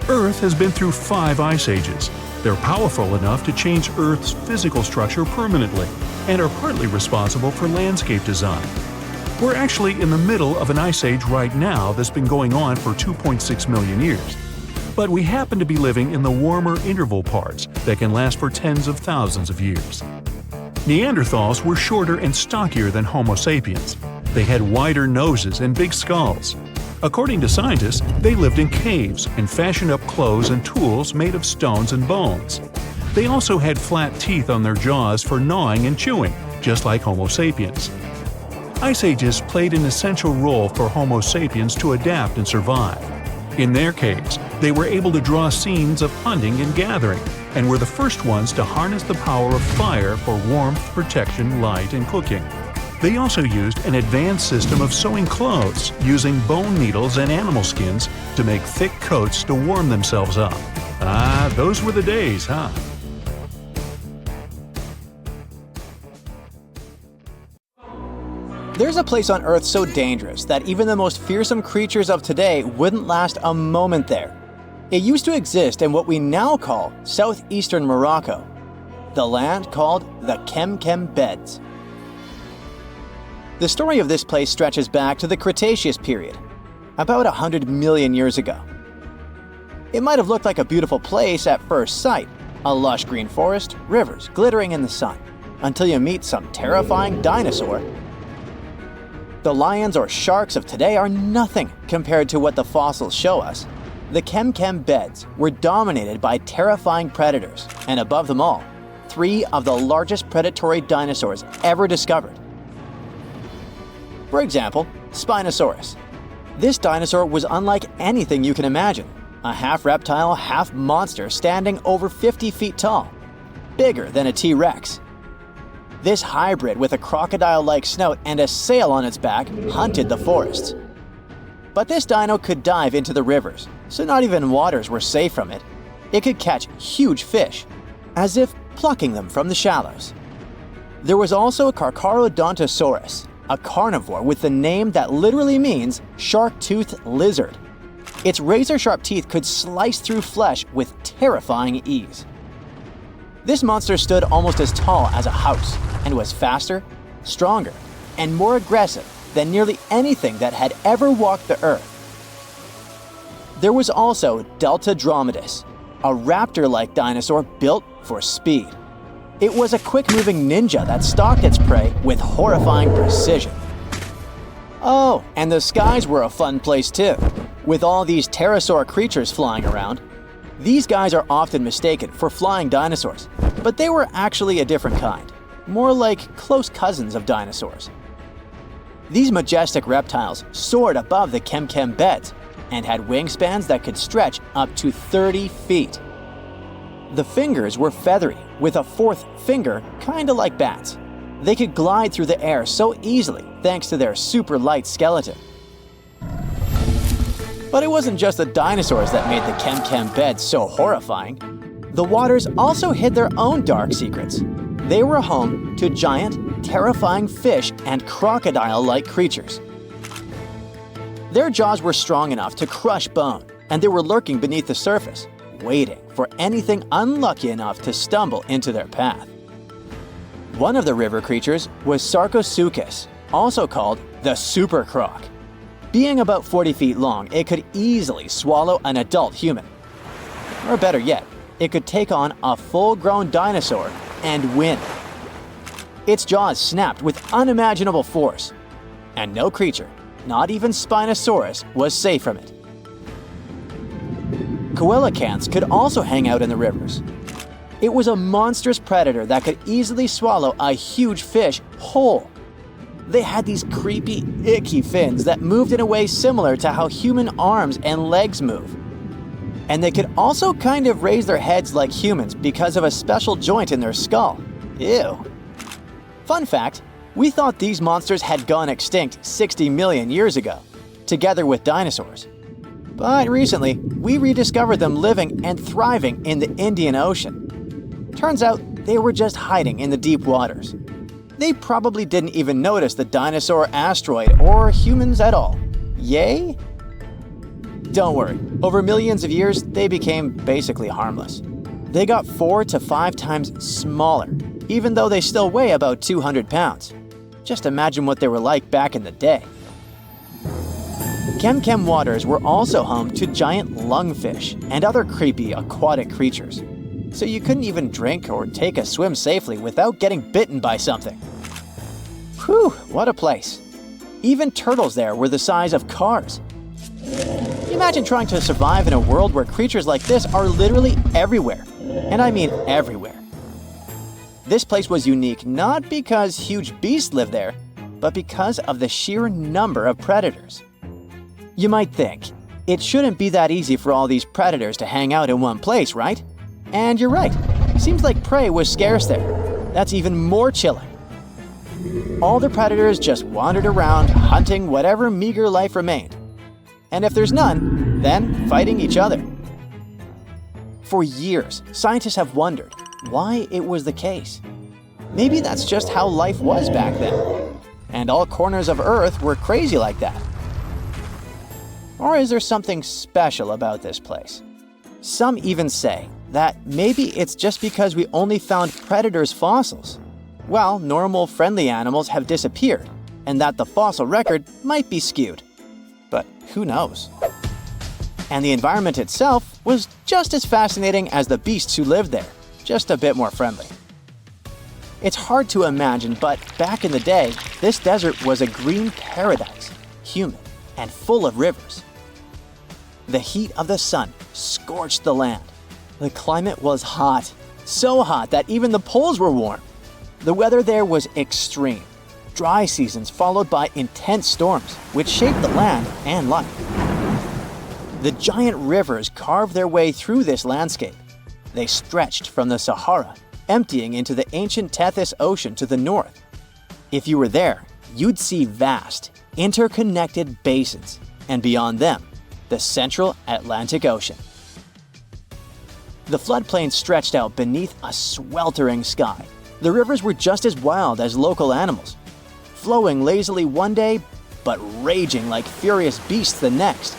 S1: Earth has been through 5 ice ages. They're powerful enough to change Earth's physical structure permanently, and are partly responsible for landscape design. We're actually in the middle of an ice age right now that's been going on for 2.6 million years. But we happen to be living in the warmer interval parts that can last for tens of thousands of years. Neanderthals were shorter and stockier than Homo sapiens. They had wider noses and big skulls. According to scientists, they lived in caves and fashioned up clothes and tools made of stones and bones. They also had flat teeth on their jaws for gnawing and chewing, just like Homo sapiens. Ice ages played an essential role for Homo sapiens to adapt and survive. In their caves, they were able to draw scenes of hunting and gathering, and were the first ones to harness the power of fire for warmth, protection, light, and cooking. They also used an advanced system of sewing clothes, using bone needles and animal skins to make thick coats to warm themselves up. Ah, those were the days, huh?
S2: There's a place on Earth so dangerous that even the most fearsome creatures of today wouldn't last a moment there. It used to exist in what we now call southeastern Morocco, the land called the Kemkem Beds. The story of this place stretches back to the Cretaceous period, about 100 million years ago. It might have looked like a beautiful place at first sight, a lush green forest, rivers glittering in the sun, until you meet some terrifying dinosaur. The lions or sharks of today are nothing compared to what the fossils show us. The Kemkem Beds were dominated by terrifying predators, and above them all, 3 of the largest predatory dinosaurs ever discovered. For example, Spinosaurus. This dinosaur was unlike anything you can imagine. A half reptile, half monster standing over 50 feet tall, bigger than a T-Rex. This hybrid with a crocodile-like snout and a sail on its back hunted the forests. But this dino could dive into the rivers, so not even waters were safe from it. It could catch huge fish, as if plucking them from the shallows. There was also Carcharodontosaurus, a carnivore with the name that literally means shark-toothed lizard. Its razor-sharp teeth could slice through flesh with terrifying ease. This monster stood almost as tall as a house and was faster, stronger, and more aggressive than nearly anything that had ever walked the earth. There was also Deltadromedas, a raptor-like dinosaur built for speed. It was a quick-moving ninja that stalked its prey with horrifying precision. Oh, and the skies were a fun place too, with all these pterosaur creatures flying around. These guys are often mistaken for flying dinosaurs, but they were actually a different kind, more like close cousins of dinosaurs. These majestic reptiles soared above the Kemkem Beds and had wingspans that could stretch up to 30 feet. The fingers were feathery, with a 4th finger kinda like bats. They could glide through the air so easily thanks to their super light skeleton. But it wasn't just the dinosaurs that made the Kemkem Beds so horrifying. The waters also hid their own dark secrets. They were home to giant, terrifying fish and crocodile-like creatures. Their jaws were strong enough to crush bone, and they were lurking beneath the surface, waiting for anything unlucky enough to stumble into their path. One of the river creatures was Sarcosuchus, also called the Super Croc. Being about 40 feet long, it could easily swallow an adult human. Or better yet, it could take on a full-grown dinosaur and win. Its jaws snapped with unimaginable force, and no creature, not even Spinosaurus, was safe from it. Coelacanths could also hang out in the rivers. It was a monstrous predator that could easily swallow a huge fish whole. They had these creepy, icky fins that moved in a way similar to how human arms and legs move. And they could also kind of raise their heads like humans because of a special joint in their skull. Ew. Fun fact, we thought these monsters had gone extinct 60 million years ago, together with dinosaurs. But recently, we rediscovered them living and thriving in the Indian Ocean. Turns out they were just hiding in the deep waters. They probably didn't even notice the dinosaur asteroid or humans at all. Yay? Don't worry, over millions of years, they became basically harmless. They got 4 to 5 times smaller, even though they still weigh about 200 pounds. Just imagine what they were like back in the day. Kemkem waters were also home to giant lungfish and other creepy aquatic creatures. So you couldn't even drink or take a swim safely without getting bitten by something. Whew, what a place. Even turtles there were the size of cars. Imagine trying to survive in a world where creatures like this are literally everywhere. And I mean everywhere. This place was unique not because huge beasts lived there, but because of the sheer number of predators. You might think, It shouldn't be that easy for all these predators to hang out in one place, right? And you're right. Seems like prey was scarce there. That's even more chilling. All the predators just wandered around, hunting whatever meager life remained. And if there's none, then fighting each other. For years, scientists have wondered why it was the case. Maybe that's just how life was back then. And all corners of Earth were crazy like that. Or is there something special about this place? Some even say that maybe it's just because we only found predators' fossils. Well, normal, friendly animals have disappeared, and that the fossil record might be skewed. But who knows? And the environment itself was just as fascinating as the beasts who lived there, just a bit more friendly. It's hard to imagine, but back in the day, this desert was a green paradise, humid and full of rivers. The heat of the sun scorched the land. The climate was hot, so hot that even the poles were warm. The weather there was extreme. Dry seasons followed by intense storms, which shaped the land and life. The giant rivers carved their way through this landscape. They stretched from the Sahara, emptying into the ancient Tethys Ocean to the north. If you were there, you'd see vast, interconnected basins, and beyond them, the central Atlantic Ocean. The floodplain stretched out beneath a sweltering sky. The rivers were just as wild as local animals, flowing lazily one day, but raging like furious beasts the next.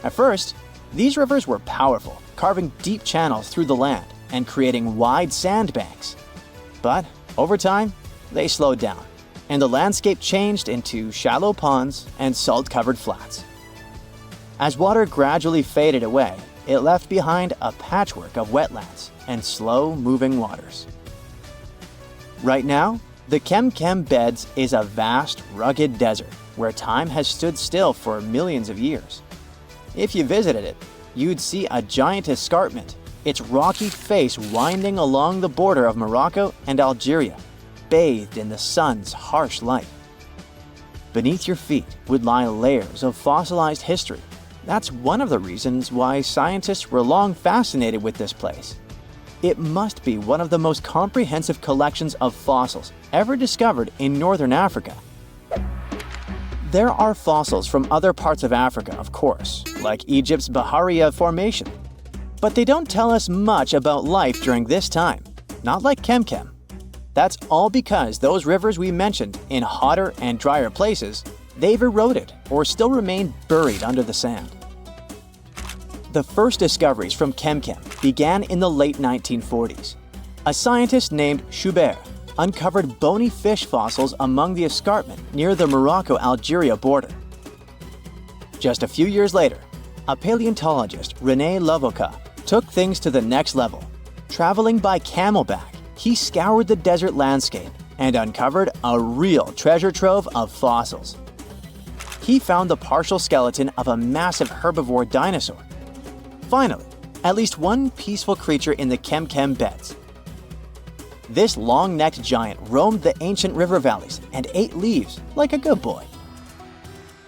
S2: At first, these rivers were powerful, carving deep channels through the land and creating wide sandbanks. But over time, they slowed down, and the landscape changed into shallow ponds and salt-covered flats. As water gradually faded away, it left behind a patchwork of wetlands and slow-moving waters. Right now, the Kem Beds is a vast, rugged desert where time has stood still for millions of years. If you visited it, you'd see a giant escarpment, its rocky face winding along the border of Morocco and Algeria, bathed in the sun's harsh light. Beneath your feet would lie layers of fossilized history. That's one of the reasons why scientists were long fascinated with this place. It must be one of the most comprehensive collections of fossils ever discovered in northern Africa. There are fossils from other parts of Africa, of course, like Egypt's Bahariya Formation. But they don't tell us much about life during this time, not like Kem. That's all because those rivers we mentioned in hotter and drier places, they've eroded or still remain buried under the sand. The first discoveries from Kem began in the late 1940s. A scientist named Schubert uncovered bony fish fossils among the escarpment near the Morocco-Algeria border. Just a few years later, a paleontologist, René Lavoca, took things to the next level. Traveling by camelback, he scoured the desert landscape and uncovered a real treasure trove of fossils. He found the partial skeleton of a massive herbivore dinosaur. Finally, at least one peaceful creature in the Kem Beds. This long-necked giant roamed the ancient river valleys and ate leaves like a good boy.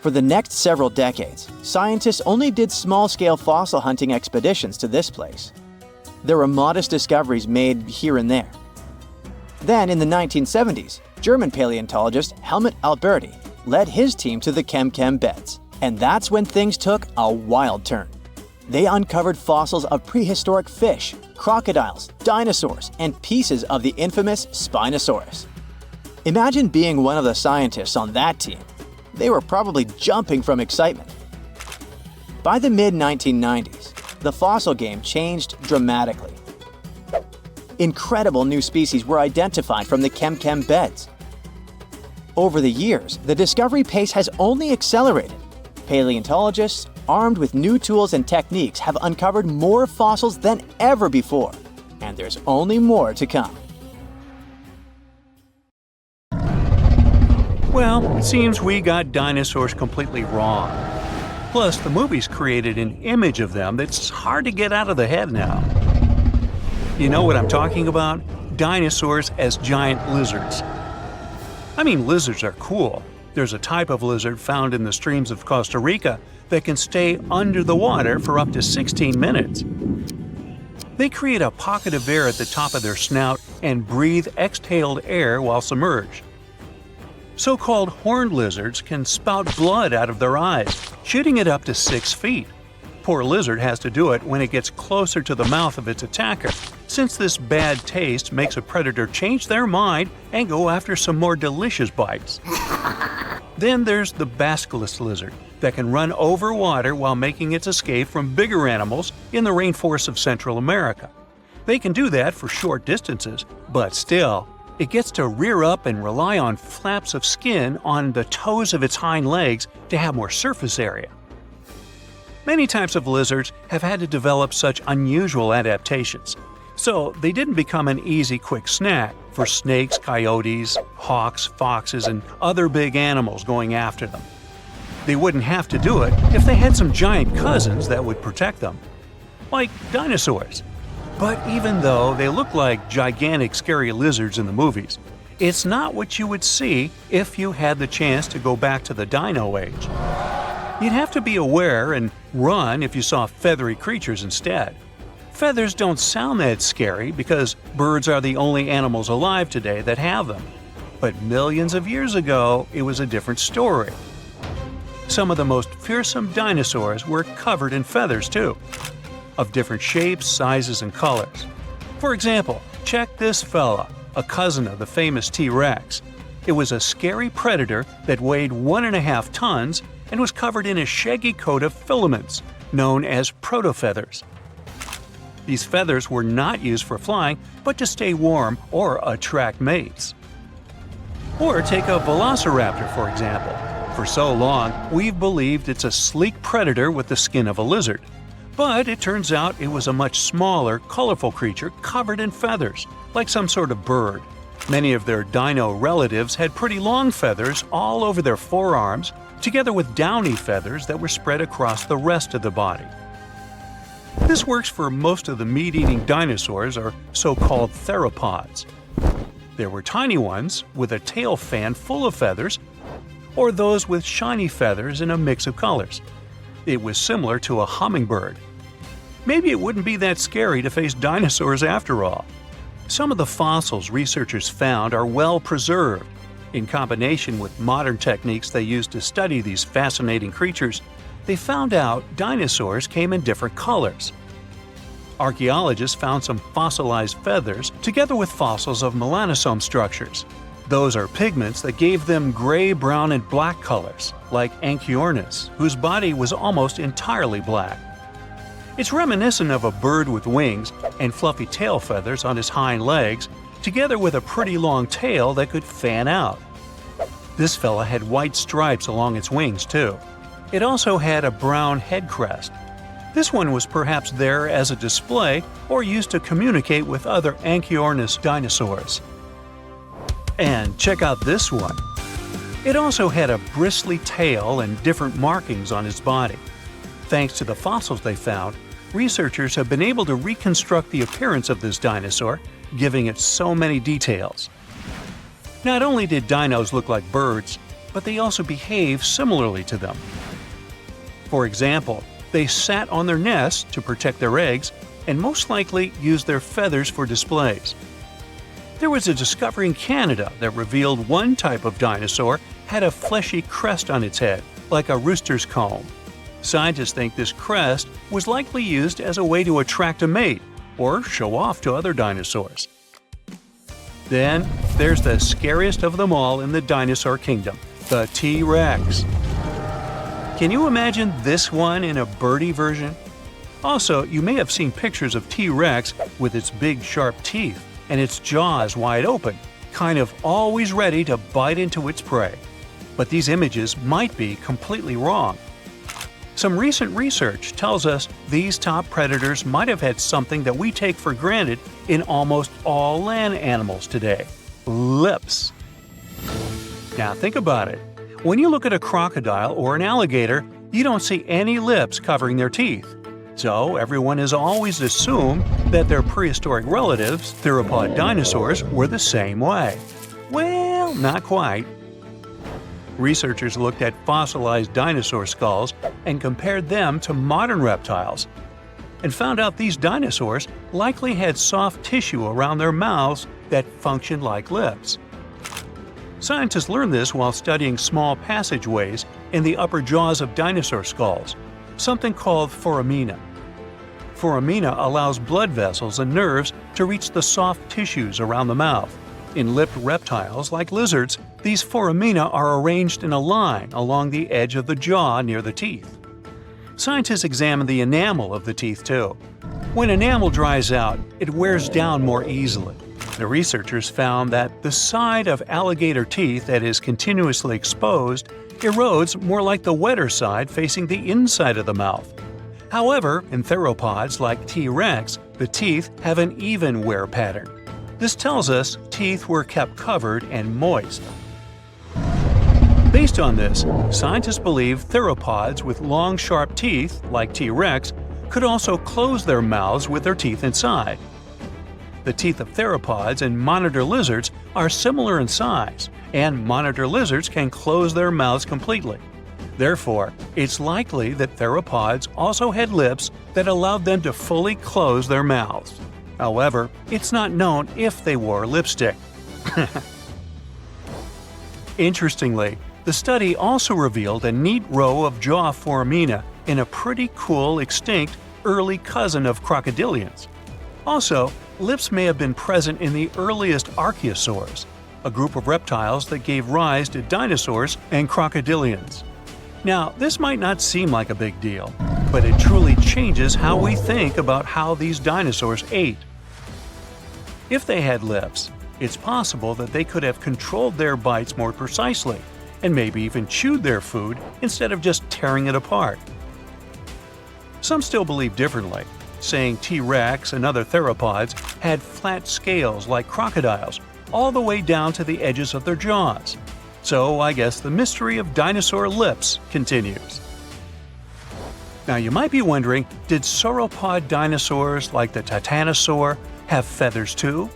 S2: For the next several decades, scientists only did small-scale fossil hunting expeditions to this place. There were modest discoveries made here and there. Then, in the 1970s, German paleontologist Helmut Alberti led his team to the Kem Beds, and that's when things took a wild turn. They uncovered fossils of prehistoric fish, crocodiles, dinosaurs, and pieces of the infamous Spinosaurus. Imagine being one of the scientists on that team. They were probably jumping from excitement. By the mid-1990s, the fossil game changed dramatically. Incredible new species were identified from the Kem Beds. Over the years, the discovery pace has only accelerated. Paleontologists, armed with new tools and techniques, have uncovered more fossils than ever before, and there's only more to come.
S1: Well, it seems we got dinosaurs completely wrong. Plus, the movies created an image of them that's hard to get out of the head now. You know what I'm talking about? Dinosaurs as giant lizards. I mean, lizards are cool, There's a type of lizard found in the streams of Costa Rica that can stay under the water for up to 16 minutes. They create a pocket of air at the top of their snout and breathe exhaled air while submerged. So-called horned lizards can spout blood out of their eyes, shooting it up to 6 feet. Poor lizard has to do it when it gets closer to the mouth of its attacker, since this bad taste makes a predator change their mind and go after some more delicious bites. Then there's the basilisk lizard that can run over water while making its escape from bigger animals in the rainforests of Central America. They can do that for short distances, but still, it gets to rear up and rely on flaps of skin on the toes of its hind legs to have more surface area. Many types of lizards have had to develop such unusual adaptations, so they didn't become an easy, quick snack for snakes, coyotes, hawks, foxes, and other big animals going after them. They wouldn't have to do it if they had some giant cousins that would protect them, like dinosaurs. But even though they look like gigantic, scary lizards in the movies, it's not what you would see if you had the chance to go back to the dino age. You'd have to be aware and run if you saw feathery creatures instead. Feathers don't sound that scary because birds are the only animals alive today that have them. But millions of years ago, it was a different story. Some of the most fearsome dinosaurs were covered in feathers too, of different shapes, sizes, and colors. For example, check this fella, a cousin of the famous T-Rex. It was a scary predator that weighed 1.5 tons and was covered in a shaggy coat of filaments, known as protofeathers. These feathers were not used for flying, but to stay warm or attract mates. Or take a velociraptor, for example. For so long, we've believed it's a sleek predator with the skin of a lizard. But it turns out it was a much smaller, colorful creature covered in feathers, like some sort of bird. Many of their dino relatives had pretty long feathers all over their forearms, together with downy feathers that were spread across the rest of the body. This works for most of the meat-eating dinosaurs, or so-called theropods. There were tiny ones with a tail fan full of feathers, or those with shiny feathers in a mix of colors. It was similar to a hummingbird. Maybe it wouldn't be that scary to face dinosaurs after all. Some of the fossils researchers found are well preserved. In combination with modern techniques they used to study these fascinating creatures, they found out dinosaurs came in different colors. Archaeologists found some fossilized feathers together with fossils of melanosome structures. Those are pigments that gave them gray, brown, and black colors, like Anchiornis, whose body was almost entirely black. It's reminiscent of a bird with wings and fluffy tail feathers on his hind legs, together with a pretty long tail that could fan out. This fella had white stripes along its wings, too. It also had a brown head crest. This one was perhaps there as a display or used to communicate with other Anchiornis dinosaurs. And check out this one. It also had a bristly tail and different markings on its body. Thanks to the fossils they found, researchers have been able to reconstruct the appearance of this dinosaur, giving it so many details. Not only did dinos look like birds, but they also behave similarly to them. For example, they sat on their nests to protect their eggs and most likely used their feathers for displays. There was a discovery in Canada that revealed one type of dinosaur had a fleshy crest on its head, like a rooster's comb. Scientists think this crest was likely used as a way to attract a mate or show off to other dinosaurs. Then there's the scariest of them all in the dinosaur kingdom, the T-Rex. Can you imagine this one in a birdie version? Also, you may have seen pictures of T-Rex with its big sharp teeth and its jaws wide open, kind of always ready to bite into its prey. But these images might be completely wrong. Some recent research tells us these top predators might have had something that we take for granted in almost all land animals today: lips. Now think about it. When you look at a crocodile or an alligator, you don't see any lips covering their teeth. So everyone has always assumed that their prehistoric relatives, theropod dinosaurs, were the same way. Well, not quite. Researchers looked at fossilized dinosaur skulls and compared them to modern reptiles, and found out these dinosaurs likely had soft tissue around their mouths that functioned like lips. Scientists learned this while studying small passageways in the upper jaws of dinosaur skulls, something called foramina. Foramina allows blood vessels and nerves to reach the soft tissues around the mouth. In lipped reptiles like lizards, these foramina are arranged in a line along the edge of the jaw near the teeth. Scientists examined the enamel of the teeth too. When enamel dries out, it wears down more easily. The researchers found that the side of alligator teeth that is continuously exposed erodes more like the wetter side facing the inside of the mouth. However, in theropods like T-Rex, the teeth have an even wear pattern. This tells us teeth were kept covered and moist. Based on this, scientists believe theropods with long, sharp teeth, like T-Rex, could also close their mouths with their teeth inside. The teeth of theropods and monitor lizards are similar in size, and monitor lizards can close their mouths completely. Therefore, it's likely that theropods also had lips that allowed them to fully close their mouths. However, it's not known if they wore lipstick. Interestingly, the study also revealed a neat row of jaw foramina in a pretty cool extinct early cousin of crocodilians. Also, lips may have been present in the earliest archosaurs, a group of reptiles that gave rise to dinosaurs and crocodilians. Now, this might not seem like a big deal, but it truly changes how we think about how these dinosaurs ate. If they had lips, it's possible that they could have controlled their bites more precisely, and maybe even chewed their food instead of just tearing it apart. Some still believe differently, saying T-Rex and other theropods had flat scales like crocodiles all the way down to the edges of their jaws. So I guess the mystery of dinosaur lips continues. Now you might be wondering, did sauropod dinosaurs like the titanosaur have feathers too?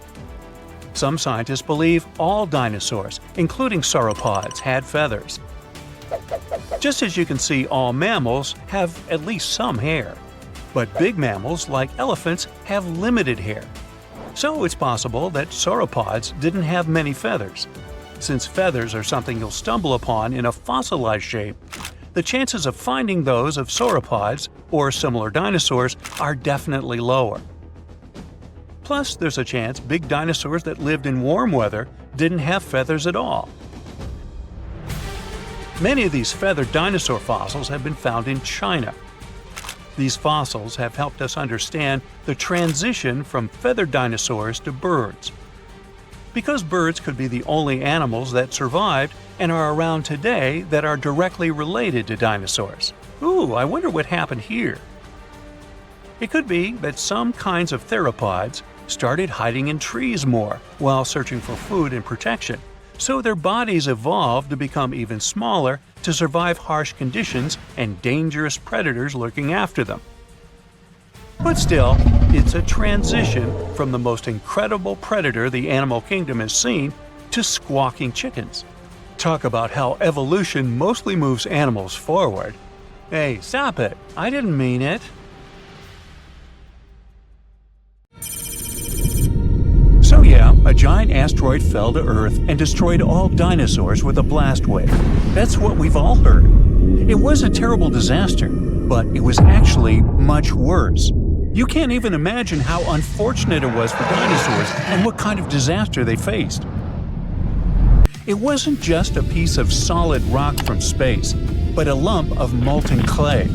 S1: Some scientists believe all dinosaurs, including sauropods, had feathers. Just as you can see all mammals have at least some hair, but big mammals like elephants have limited hair. So it's possible that sauropods didn't have many feathers. Since feathers are something you'll stumble upon in a fossilized shape, the chances of finding those of sauropods or similar dinosaurs are definitely lower. Plus, there's a chance big dinosaurs that lived in warm weather didn't have feathers at all. Many of these feathered dinosaur fossils have been found in China. These fossils have helped us understand the transition from feathered dinosaurs to birds. Because birds could be the only animals that survived and are around today that are directly related to dinosaurs. Ooh, I wonder what happened here. It could be that some kinds of theropods started hiding in trees more while searching for food and protection, so their bodies evolved to become even smaller to survive harsh conditions and dangerous predators lurking after them. But still, it's a transition from the most incredible predator the animal kingdom has seen to squawking chickens. Talk about how evolution mostly moves animals forward. Hey, stop it! I didn't mean it! So yeah, a giant asteroid fell to Earth and destroyed all dinosaurs with a blast wave. That's what we've all heard. It was a terrible disaster, but it was actually much worse. You can't even imagine how unfortunate it was for dinosaurs and what kind of disaster they faced. It wasn't just a piece of solid rock from space, but a lump of molten clay.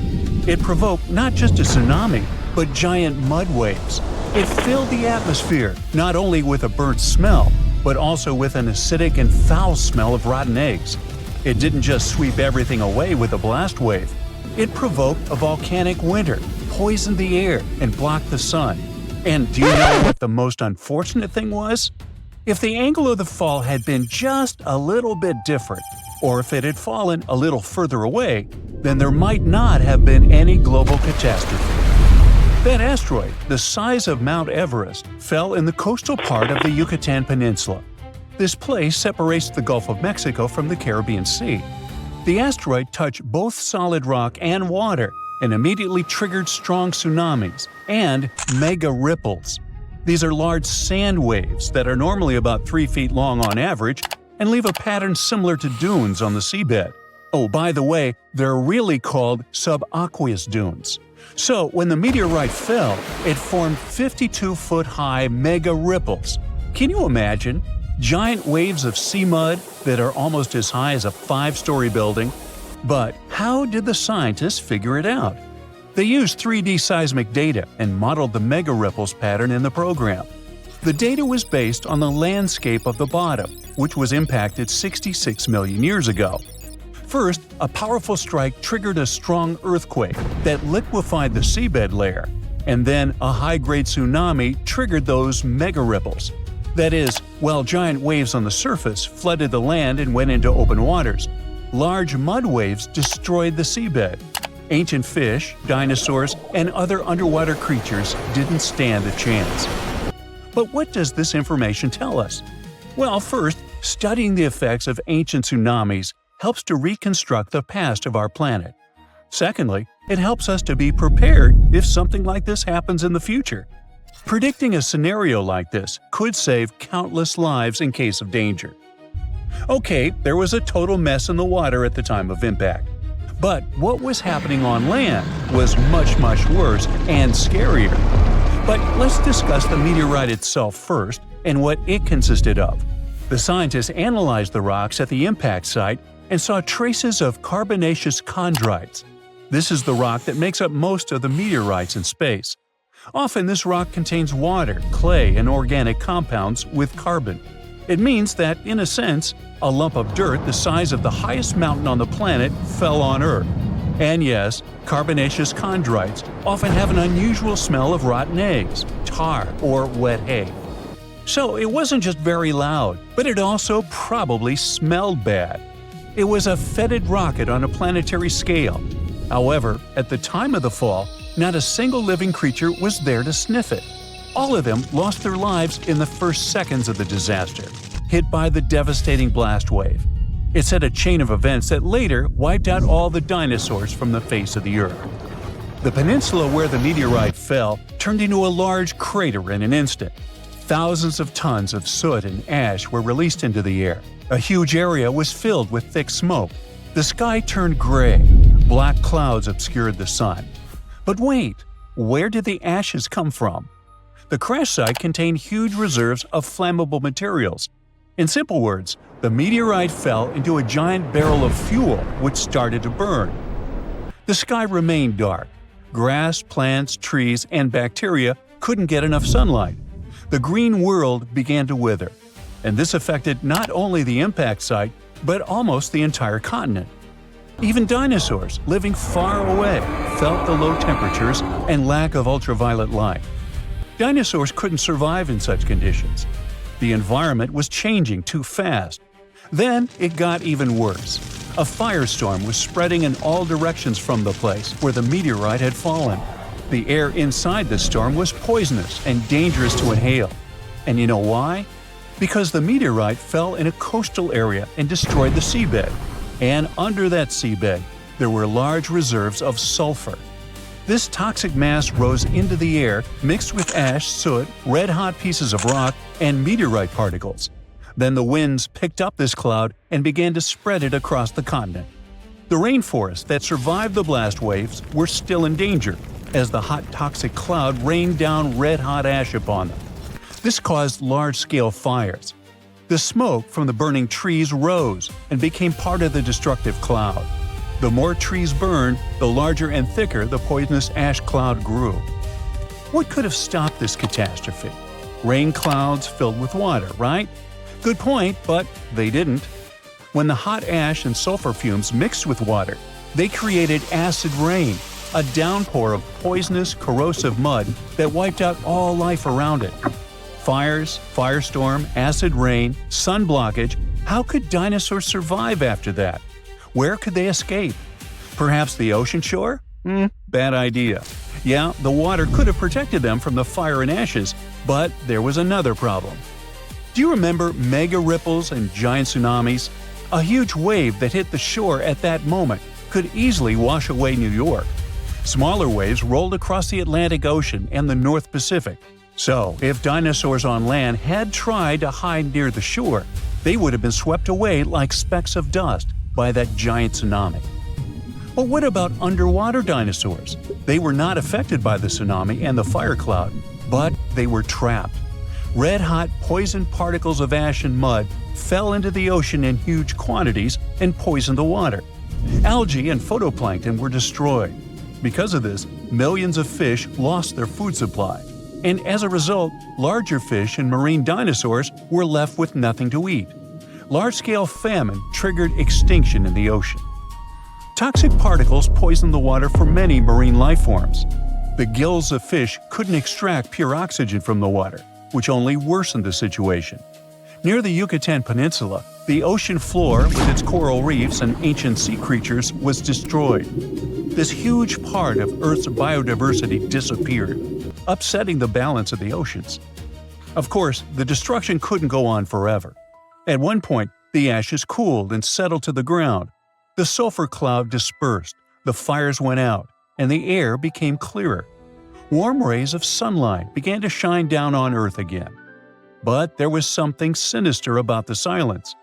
S1: It provoked not just a tsunami, but giant mud waves. It filled the atmosphere, not only with a burnt smell, but also with an acidic and foul smell of rotten eggs. It didn't just sweep everything away with a blast wave. It provoked a volcanic winter, poisoned the air, and blocked the sun. And do you know what the most unfortunate thing was? If the angle of the fall had been just a little bit different, or if it had fallen a little further away, then there might not have been any global catastrophe. That asteroid, the size of Mount Everest, fell in the coastal part of the Yucatan Peninsula. This place separates the Gulf of Mexico from the Caribbean Sea. The asteroid touched both solid rock and water and immediately triggered strong tsunamis and mega ripples. These are large sand waves that are normally about 3 feet long on average and leave a pattern similar to dunes on the seabed. Oh, by the way, they're really called subaqueous dunes. So, when the meteorite fell, it formed 52-foot-high mega ripples. Can you imagine? Giant waves of sea mud that are almost as high as a 5-story building. But how did the scientists figure it out? They used 3D seismic data and modeled the mega ripples pattern in the program. The data was based on the landscape of the bottom, which was impacted 66 million years ago. First, a powerful strike triggered a strong earthquake that liquefied the seabed layer, and then a high-grade tsunami triggered those mega ripples. That is, while giant waves on the surface flooded the land and went into open waters, large mud waves destroyed the seabed. Ancient fish, dinosaurs, and other underwater creatures didn't stand a chance. But what does this information tell us? Well, first, studying the effects of ancient tsunamis helps to reconstruct the past of our planet. Secondly, it helps us to be prepared if something like this happens in the future. Predicting a scenario like this could save countless lives in case of danger. Okay, there was a total mess in the water at the time of impact. But what was happening on land was much worse and scarier. But let's discuss the meteorite itself first and what it consisted of. The scientists analyzed the rocks at the impact site and saw traces of carbonaceous chondrites. This is the rock that makes up most of the meteorites in space. Often this rock contains water, clay, and organic compounds with carbon. It means that, in a sense, a lump of dirt the size of the highest mountain on the planet fell on Earth. And yes, carbonaceous chondrites often have an unusual smell of rotten eggs, tar, or wet hay. So it wasn't just very loud, but it also probably smelled bad. It was a fetid rocket on a planetary scale. However, at the time of the fall, not a single living creature was there to sniff it. All of them lost their lives in the first seconds of the disaster, hit by the devastating blast wave. It set a chain of events that later wiped out all the dinosaurs from the face of the Earth. The peninsula where the meteorite fell turned into a large crater in an instant. Thousands of tons of soot and ash were released into the air. A huge area was filled with thick smoke. The sky turned gray. Black clouds obscured the sun. But wait, where did the ashes come from? The crash site contained huge reserves of flammable materials. In simple words, the meteorite fell into a giant barrel of fuel which started to burn. The sky remained dark. Grass, plants, trees, and bacteria couldn't get enough sunlight. The green world began to wither. And this affected not only the impact site, but almost the entire continent. Even dinosaurs, living far away, felt the low temperatures and lack of ultraviolet light. Dinosaurs couldn't survive in such conditions. The environment was changing too fast. Then it got even worse. A firestorm was spreading in all directions from the place where the meteorite had fallen. The air inside the storm was poisonous and dangerous to inhale. And you know why? Because the meteorite fell in a coastal area and destroyed the seabed. And under that seabed, there were large reserves of sulfur. This toxic mass rose into the air mixed with ash, soot, red-hot pieces of rock, and meteorite particles. Then the winds picked up this cloud and began to spread it across the continent. The rainforests that survived the blast waves were still in danger, as the hot toxic cloud rained down red-hot ash upon them. This caused large-scale fires. The smoke from the burning trees rose and became part of the destructive cloud. The more trees burned, the larger and thicker the poisonous ash cloud grew. What could have stopped this catastrophe? Rain clouds filled with water, right? Good point, but they didn't. When the hot ash and sulfur fumes mixed with water, they created acid rain, a downpour of poisonous, corrosive mud that wiped out all life around it. Fires, firestorm, acid rain, sun blockage – how could dinosaurs survive after that? Where could they escape? Perhaps the ocean shore? Bad idea. Yeah, the water could have protected them from the fire and ashes, but there was another problem. Do you remember mega ripples and giant tsunamis? A huge wave that hit the shore at that moment could easily wash away New York. Smaller waves rolled across the Atlantic Ocean and the North Pacific. So, if dinosaurs on land had tried to hide near the shore, they would have been swept away like specks of dust by that giant tsunami. But what about underwater dinosaurs? They were not affected by the tsunami and the fire cloud, but they were trapped. Red-hot poison particles of ash and mud fell into the ocean in huge quantities and poisoned the water. Algae and phytoplankton were destroyed. Because of this, millions of fish lost their food supply. And as a result, larger fish and marine dinosaurs were left with nothing to eat. Large-scale famine triggered extinction in the ocean. Toxic particles poisoned the water for many marine life forms. The gills of fish couldn't extract pure oxygen from the water, which only worsened the situation. Near the Yucatan Peninsula, the ocean floor with its coral reefs and ancient sea creatures was destroyed. This huge part of Earth's biodiversity disappeared, upsetting the balance of the oceans. Of course, the destruction couldn't go on forever. At one point, the ashes cooled and settled to the ground. The sulfur cloud dispersed, the fires went out, and the air became clearer. Warm rays of sunlight began to shine down on Earth again. But there was something sinister about the silence.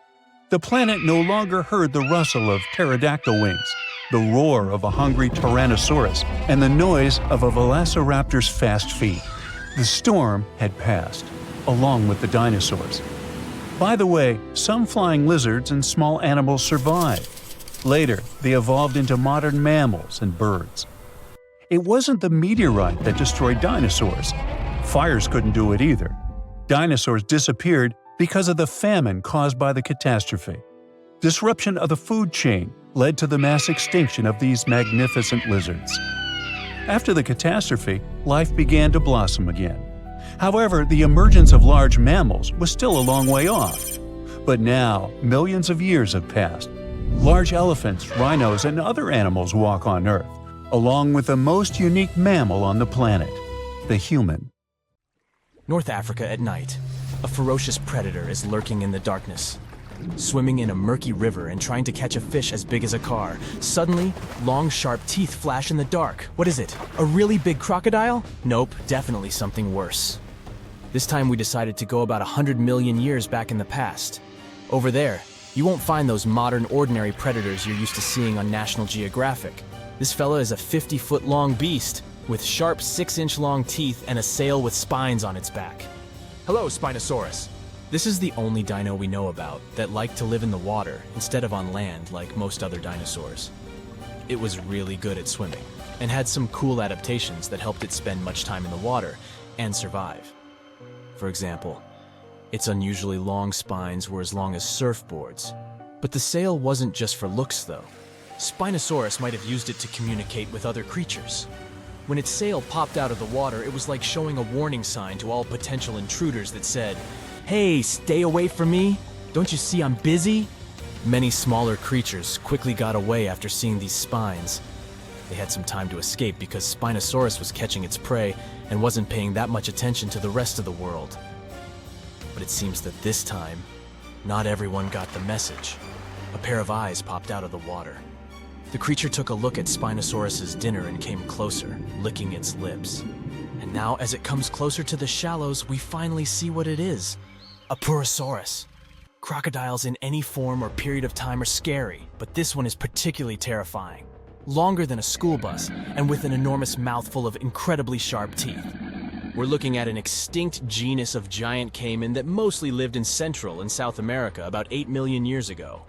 S1: The planet no longer heard the rustle of pterodactyl wings, the roar of a hungry tyrannosaurus, and the noise of a velociraptor's fast feet. The storm had passed, along with the dinosaurs. By the way, some flying lizards and small animals survived. Later, they evolved into modern mammals and birds. It wasn't the meteorite that destroyed dinosaurs. Fires couldn't do it either. Dinosaurs disappeared because of the famine caused by the catastrophe. Disruption of the food chain led to the mass extinction of these magnificent lizards. After the catastrophe, life began to blossom again. However, the emergence of large mammals was still a long way off. But now, millions of years have passed. Large elephants, rhinos, and other animals walk on Earth, along with the most unique mammal on the planet, the human.
S4: North Africa at night. A ferocious predator is lurking in the darkness. Swimming in a murky river and trying to catch a fish as big as a car. Suddenly, long, sharp teeth flash in the dark. What is it? A really big crocodile? Nope, definitely something worse. This time we decided to go about 100 million years back in the past. Over there, you won't find those modern, ordinary predators you're used to seeing on National Geographic. This fella is a 50-foot-long beast with sharp 6-inch-long teeth and a sail with spines on its back. Hello, Spinosaurus. This is the only dino we know about that liked to live in the water instead of on land like most other dinosaurs. It was really good at swimming and had some cool adaptations that helped it spend much time in the water and survive. For example, its unusually long spines were as long as surfboards. But the sail wasn't just for looks, though. Spinosaurus might have used it to communicate with other creatures. When its sail popped out of the water, it was like showing a warning sign to all potential intruders that said, "Hey, stay away from me! Don't you see I'm busy?" Many smaller creatures quickly got away after seeing these spines. They had some time to escape because Spinosaurus was catching its prey and wasn't paying that much attention to the rest of the world. But it seems that this time, not everyone got the message. A pair of eyes popped out of the water. The creature took a look at Spinosaurus's dinner and came closer, licking its lips. And now, as it comes closer to the shallows, we finally see what it is. A Purosaurus. Crocodiles in any form or period of time are scary, but this one is particularly terrifying. Longer than a school bus, and with an enormous mouth full of incredibly sharp teeth. We're looking at an extinct genus of giant caiman that mostly lived in Central and South America about 8 million years ago.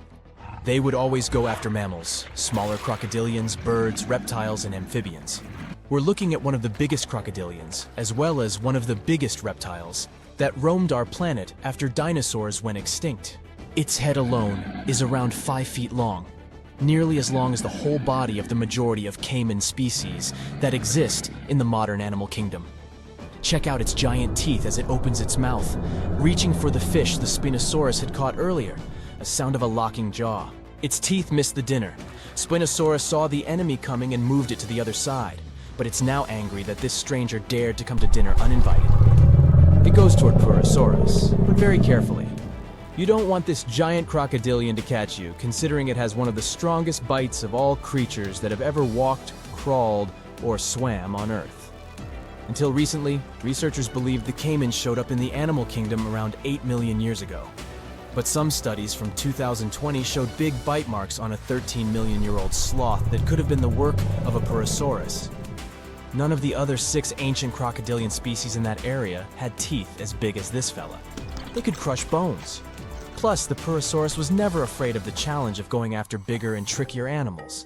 S4: They would always go after mammals, smaller crocodilians, birds, reptiles, and amphibians. We're looking at one of the biggest crocodilians, as well as one of the biggest reptiles, that roamed our planet after dinosaurs went extinct. Its head alone is around 5 feet long, nearly as long as the whole body of the majority of caiman species that exist in the modern animal kingdom. Check out its giant teeth as it opens its mouth, reaching for the fish the Spinosaurus had caught earlier, a sound of a locking jaw. Its teeth missed the dinner. Spinosaurus saw the enemy coming and moved it to the other side, but it's now angry that this stranger dared to come to dinner uninvited. It goes toward Purosaurus, but very carefully. You don't want this giant crocodilian to catch you, considering it has one of the strongest bites of all creatures that have ever walked, crawled, or swam on Earth. Until recently, researchers believed the caiman showed up in the animal kingdom around 8 million years ago. But some studies from 2020 showed big bite marks on a 13-million-year-old sloth that could have been the work of a Purosaurus. None of the other 6 ancient crocodilian species in that area had teeth as big as this fella. They could crush bones. Plus, the Purosaurus was never afraid of the challenge of going after bigger and trickier animals.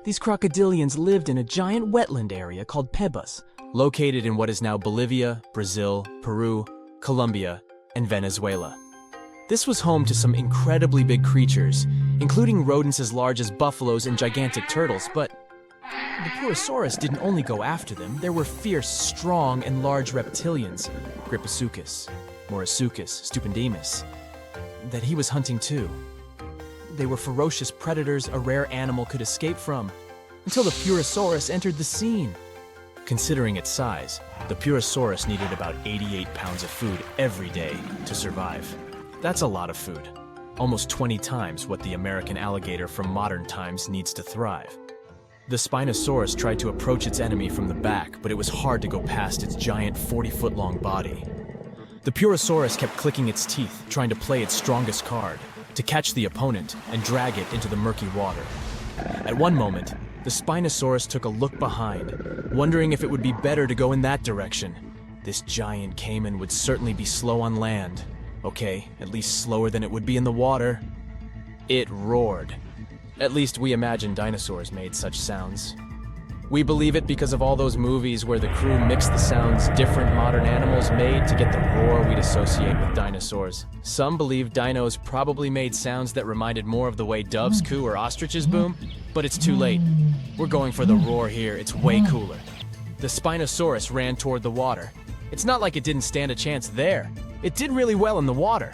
S4: These crocodilians lived in a giant wetland area called Pebas, located in what is now Bolivia, Brazil, Peru, Colombia, and Venezuela. This was home to some incredibly big creatures, including rodents as large as buffaloes and gigantic turtles, but the Purosaurus didn't only go after them. There were fierce, strong, and large reptilians, Gripassukis, Morasukis, Stupendemus, that he was hunting too. They were ferocious predators a rare animal could escape from, until the Purosaurus entered the scene. Considering its size, the Purosaurus needed about 88 pounds of food every day to survive. That's a lot of food, almost 20 times what the American alligator from modern times needs to thrive. The Spinosaurus tried to approach its enemy from the back, but it was hard to go past its giant 40-foot-long body. The Purosaurus kept clicking its teeth, trying to play its strongest card, to catch the opponent and drag it into the murky water. At one moment, the Spinosaurus took a look behind, wondering if it would be better to go in that direction. This giant caiman would certainly be slow on land. Okay, at least slower than it would be in the water. It roared. At least we imagine dinosaurs made such sounds. We believe it because of all those movies where the crew mixed the sounds different modern animals made to get the roar we'd associate with dinosaurs. Some believe dinos probably made sounds that reminded more of the way doves coo or ostriches boom, but it's too late. We're going for the roar here, it's way cooler. The Spinosaurus ran toward the water. It's not like it didn't stand a chance there. It did really well in the water.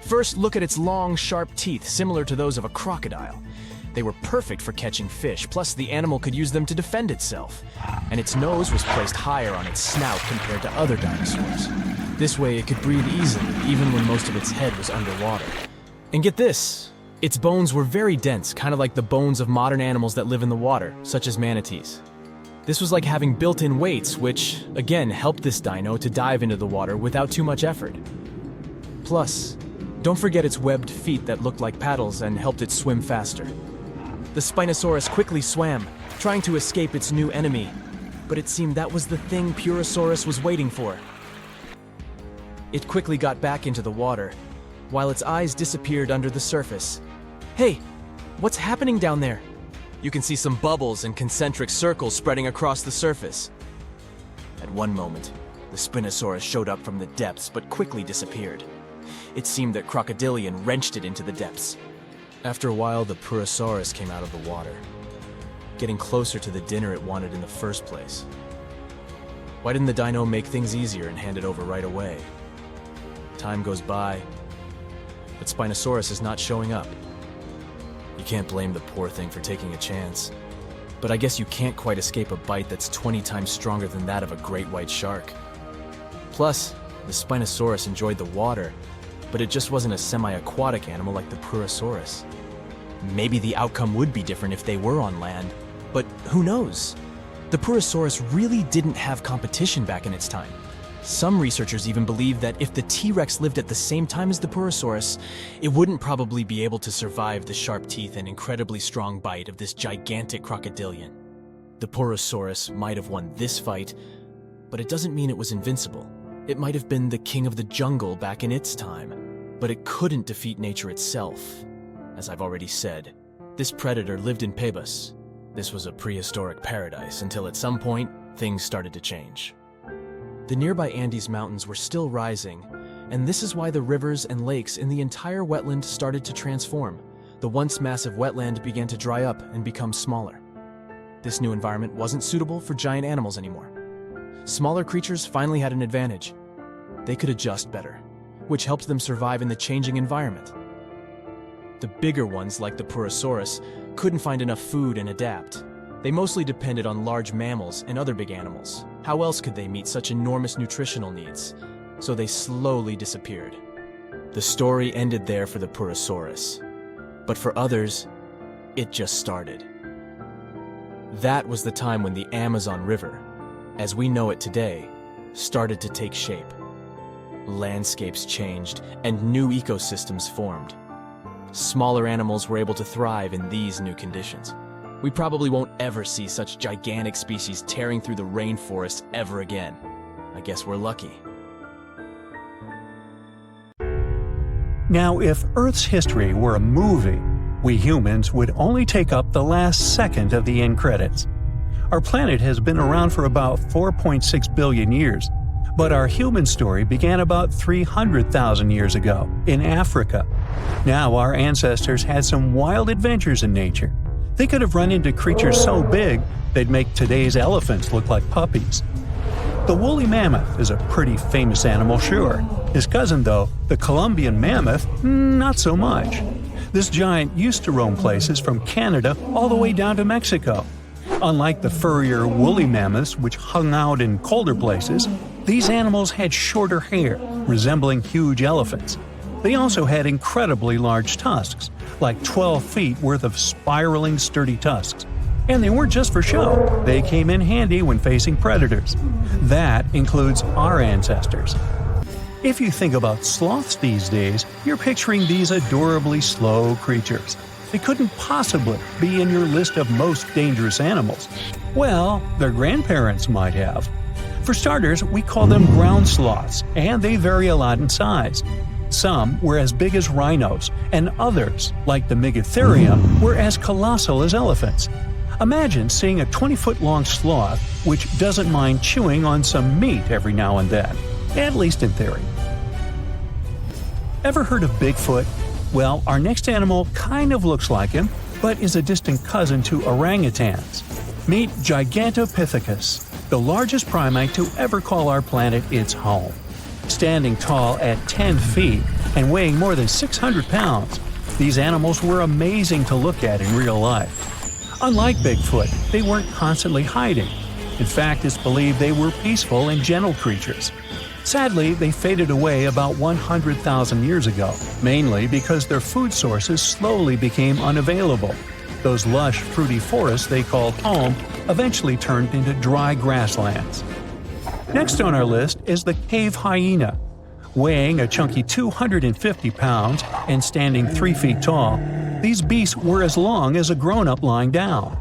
S4: First, look at its long, sharp teeth, similar to those of a crocodile. They were perfect for catching fish, plus the animal could use them to defend itself. And its nose was placed higher on its snout compared to other dinosaurs. This way it could breathe easily, even when most of its head was underwater. And get this, its bones were very dense, kind of like the bones of modern animals that live in the water, such as manatees. This was like having built-in weights, which, again, helped this dino to dive into the water without too much effort. Plus, don't forget its webbed feet that looked like paddles and helped it swim faster. The Spinosaurus quickly swam, trying to escape its new enemy, but it seemed that was the thing Purosaurus was waiting for. It quickly got back into the water, while its eyes disappeared under the surface. Hey, what's happening down there? You can see some bubbles and concentric circles spreading across the surface. At one moment, the Spinosaurus showed up from the depths but quickly disappeared. It seemed that Crocodilian wrenched it into the depths. After a while, the Purosaurus came out of the water, getting closer to the dinner it wanted in the first place. Why didn't the dino make things easier and hand it over right away? Time goes by, but Spinosaurus is not showing up. You can't blame the poor thing for taking a chance, but I guess you can't quite escape a bite that's 20 times stronger than that of a great white shark. Plus, the Spinosaurus enjoyed the water, but it just wasn't a semi-aquatic animal like the Purosaurus. Maybe the outcome would be different if they were on land, but who knows? The Purosaurus really didn't have competition back in its time. Some researchers even believe that if the T-Rex lived at the same time as the Purosaurus, it wouldn't probably be able to survive the sharp teeth and incredibly strong bite of this gigantic crocodilian. The Purosaurus might have won this fight, but it doesn't mean it was invincible. It might have been the king of the jungle back in its time, but it couldn't defeat nature itself. As I've already said, this predator lived in Pebas. This was a prehistoric paradise until at some point, things started to change. The nearby Andes Mountains were still rising, and this is why the rivers and lakes in the entire wetland started to transform. The once massive wetland began to dry up and become smaller. This new environment wasn't suitable for giant animals anymore. Smaller creatures finally had an advantage. They could adjust better, which helped them survive in the changing environment. The bigger ones, like the Purosaurus, couldn't find enough food and adapt. They mostly depended on large mammals and other big animals. How else could they meet such enormous nutritional needs? so they slowly disappeared. The story ended there for the Purosaurus. But for others, it just started. That was the time when the Amazon River, as we know it today, started to take shape. Landscapes changed and new ecosystems formed. Smaller animals were able to thrive in these new conditions. We probably won't ever see such gigantic species tearing through the rainforest ever again. I guess we're lucky.
S1: Now, if Earth's history were a movie, we humans would only take up the last second of the end credits. Our planet has been around for about 4.6 billion years, but our human story began about 300,000 years ago in Africa. Now, our ancestors had some wild adventures in nature. They could have run into creatures so big they'd make today's elephants look like puppies. The woolly mammoth is a pretty famous animal, sure. His cousin, though, the Columbian mammoth, not so much. This giant used to roam places from Canada all the way down to Mexico. Unlike the furrier woolly mammoths, which hung out in colder places, these animals had shorter hair, resembling huge elephants. They also had incredibly large tusks, like 12 feet worth of spiraling, sturdy tusks. And they weren't just for show, they came in handy when facing predators. That includes our ancestors. If you think about sloths these days, you're picturing these adorably slow creatures. They couldn't possibly be in your list of most dangerous animals. Well, their grandparents might have. For starters, we call them ground sloths, and they vary a lot in size. Some were as big as rhinos, and others, like the Megatherium, were as colossal as elephants. Imagine seeing a 20-foot-long sloth which doesn't mind chewing on some meat every now and then, at least in theory. Ever heard of Bigfoot? Well, our next animal kind of looks like him, but is a distant cousin to orangutans. Meet Gigantopithecus, the largest primate to ever call our planet its home. Standing tall at 10 feet and weighing more than 600 pounds, these animals were amazing to look at in real life. Unlike Bigfoot, they weren't constantly hiding. In fact, it's believed they were peaceful and gentle creatures. Sadly, they faded away about 100,000 years ago, mainly because their food sources slowly became unavailable. Those lush, fruity forests they called home eventually turned into dry grasslands. Next on our list is the cave hyena. Weighing a chunky 250 pounds and standing 3 feet tall, these beasts were as long as a grown-up lying down.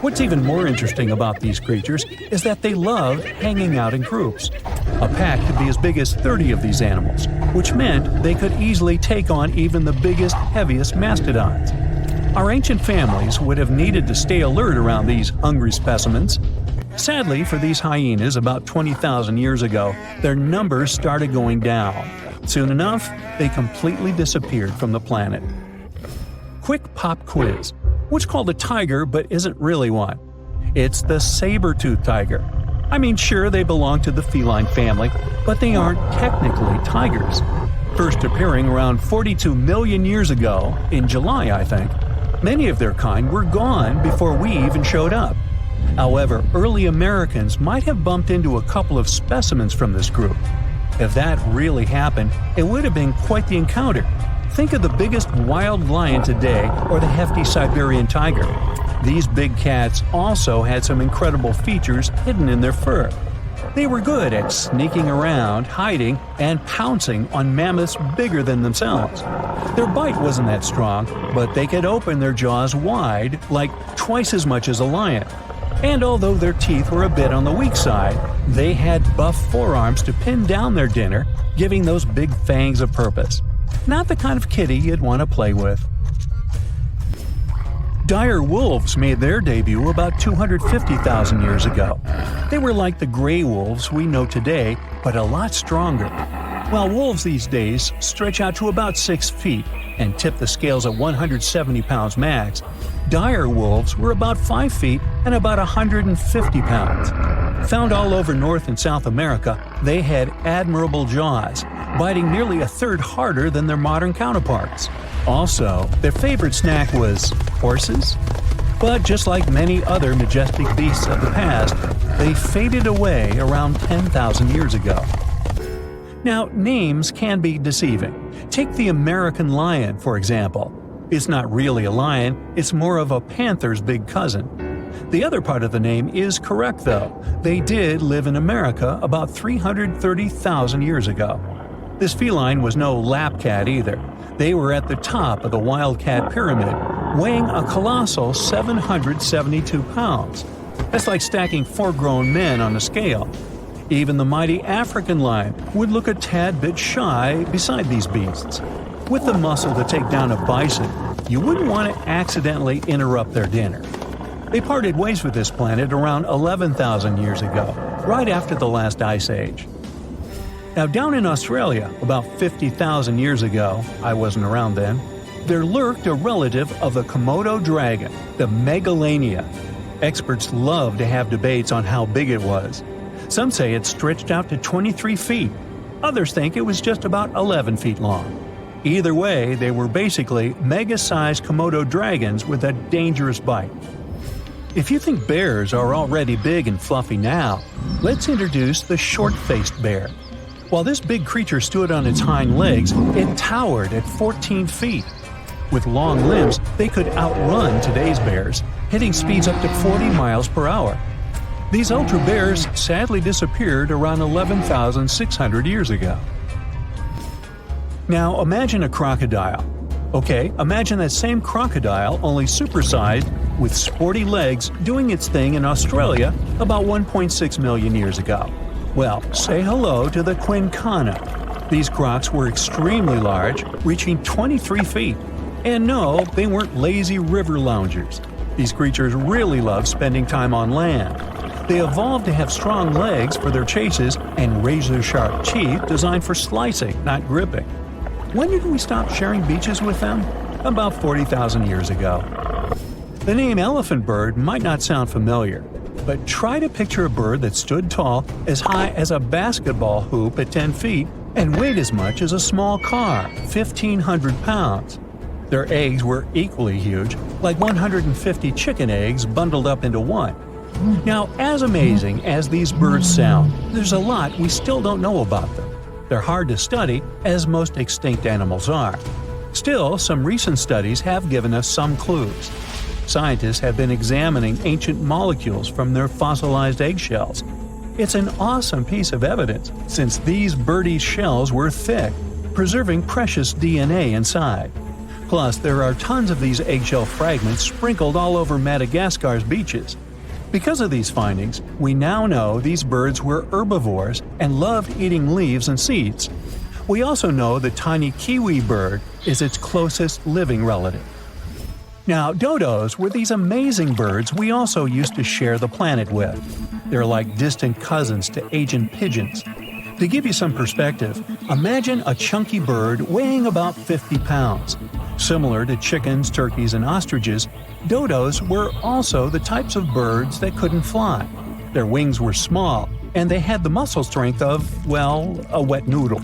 S1: What's even more interesting about these creatures is that they loved hanging out in groups. A pack could be as big as 30 of these animals, which meant they could easily take on even the biggest, heaviest mastodons. Our ancient families would have needed to stay alert around these hungry specimens. Sadly, for these hyenas about 20,000 years ago, their numbers started going down. Soon enough, they completely disappeared from the planet. Quick pop quiz. What's called a tiger but isn't really one? It's the saber-toothed tiger. I mean, sure, they belong to the feline family, but they aren't technically tigers. First appearing around 42 million years ago, in July, I think. Many of their kind were gone before we even showed up. However, early Americans might have bumped into a couple of specimens from this group. If that really happened, it would have been quite the encounter. Think of the biggest wild lion today or the hefty Siberian tiger. These big cats also had some incredible features hidden in their fur. They were good at sneaking around, hiding, and pouncing on mammoths bigger than themselves. Their bite wasn't that strong, but they could open their jaws wide, like twice as much as a lion. And although their teeth were a bit on the weak side, they had buff forearms to pin down their dinner, giving those big fangs a purpose. Not the kind of kitty you'd want to play with. Dire wolves made their debut about 250,000 years ago. They were like the gray wolves we know today, but a lot stronger. While wolves these days stretch out to about 6 feet and tip the scales at 170 pounds max, dire wolves were about 5 feet and about 150 pounds. Found all over North and South America, they had admirable jaws, biting nearly a third harder than their modern counterparts. Also, their favorite snack was horses. But just like many other majestic beasts of the past, they faded away around 10,000 years ago. Now, names can be deceiving. Take the American lion, for example. It's not really a lion, it's more of a panther's big cousin. The other part of the name is correct, though. They did live in America about 330,000 years ago. This feline was no lap cat either. They were at the top of the wildcat pyramid, weighing a colossal 772 pounds. That's like stacking 4 grown men on a scale. Even the mighty African lion would look a tad bit shy beside these beasts. With the muscle to take down a bison, you wouldn't want to accidentally interrupt their dinner. They parted ways with this planet around 11,000 years ago, right after the last ice age. Now, down in Australia, about 50,000 years ago, I wasn't around then, there lurked a relative of the Komodo dragon, the Megalania. Experts love to have debates on how big it was. Some say it stretched out to 23 feet. Others think it was just about 11 feet long. Either way, they were basically mega-sized Komodo dragons with a dangerous bite. If you think bears are already big and fluffy now, let's introduce the short-faced bear. While this big creature stood on its hind legs, it towered at 14 feet. With long limbs, they could outrun today's bears, hitting speeds up to 40 miles per hour. These ultra bears sadly disappeared around 11,600 years ago. Now imagine a crocodile. Okay, imagine that same crocodile, only supersized, with sporty legs, doing its thing in Australia about 1.6 million years ago. Well, say hello to the quincana. These crocs were extremely large, reaching 23 feet. And no, they weren't lazy river loungers. These creatures really love spending time on land. They evolved to have strong legs for their chases and razor-sharp teeth designed for slicing, not gripping. When did we stop sharing beaches with them? About 40,000 years ago. The name elephant bird might not sound familiar, but try to picture a bird that stood tall as high as a basketball hoop at 10 feet and weighed as much as a small car, 1,500 pounds. Their eggs were equally huge, like 150 chicken eggs bundled up into one. Now, as amazing as these birds sound, there's a lot we still don't know about them. They're hard to study, as most extinct animals are. Still, some recent studies have given us some clues. Scientists have been examining ancient molecules from their fossilized eggshells. It's an awesome piece of evidence, since these birdies' shells were thick, preserving precious DNA inside. Plus, there are tons of these eggshell fragments sprinkled all over Madagascar's beaches. Because of these findings, we now know these birds were herbivores and loved eating leaves and seeds. We also know the tiny kiwi bird is its closest living relative. Now, dodos were these amazing birds we also used to share the planet with. They're like distant cousins to ancient pigeons. To give you some perspective, imagine a chunky bird weighing about 50 pounds. Similar to chickens, turkeys, and ostriches, dodos were also the types of birds that couldn't fly. Their wings were small, and they had the muscle strength of, well, a wet noodle.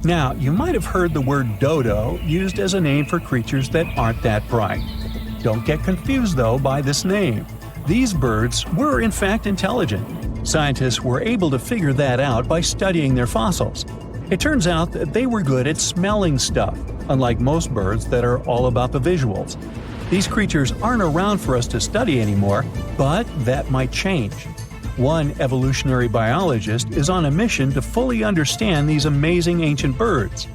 S1: Now, you might have heard the word dodo used as a name for creatures that aren't that bright. Don't get confused, though, by this name. These birds were in fact intelligent. Scientists were able to figure that out by studying their fossils. It turns out that they were good at smelling stuff, unlike most birds that are all about the visuals. These creatures aren't around for us to study anymore, but that might change. One evolutionary biologist is on a mission to fully understand these amazing ancient birds.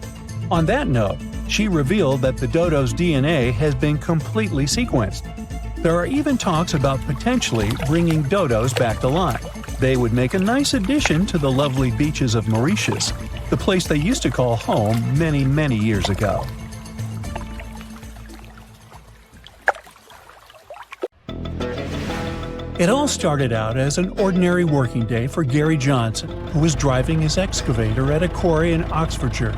S1: On that note, she revealed that the dodo's DNA has been completely sequenced. There are even talks about potentially bringing dodos back to life. They would make a nice addition to the lovely beaches of Mauritius, the place they used to call home many, many years ago. It all started out as an ordinary working day for Gary Johnson, who was driving his excavator at a quarry in Oxfordshire.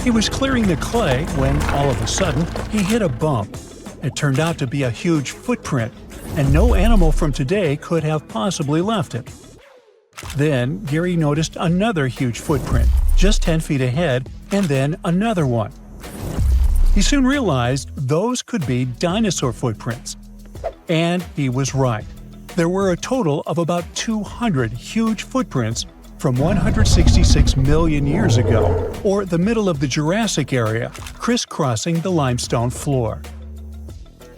S1: He was clearing the clay when, all of a sudden, he hit a bump. It turned out to be a huge footprint, and no animal from today could have possibly left it. Then, Gary noticed another huge footprint, just 10 feet ahead, and then another one. He soon realized those could be dinosaur footprints. And he was right. There were a total of about 200 huge footprints from 166 million years ago, or the middle of the Jurassic area, crisscrossing the limestone floor.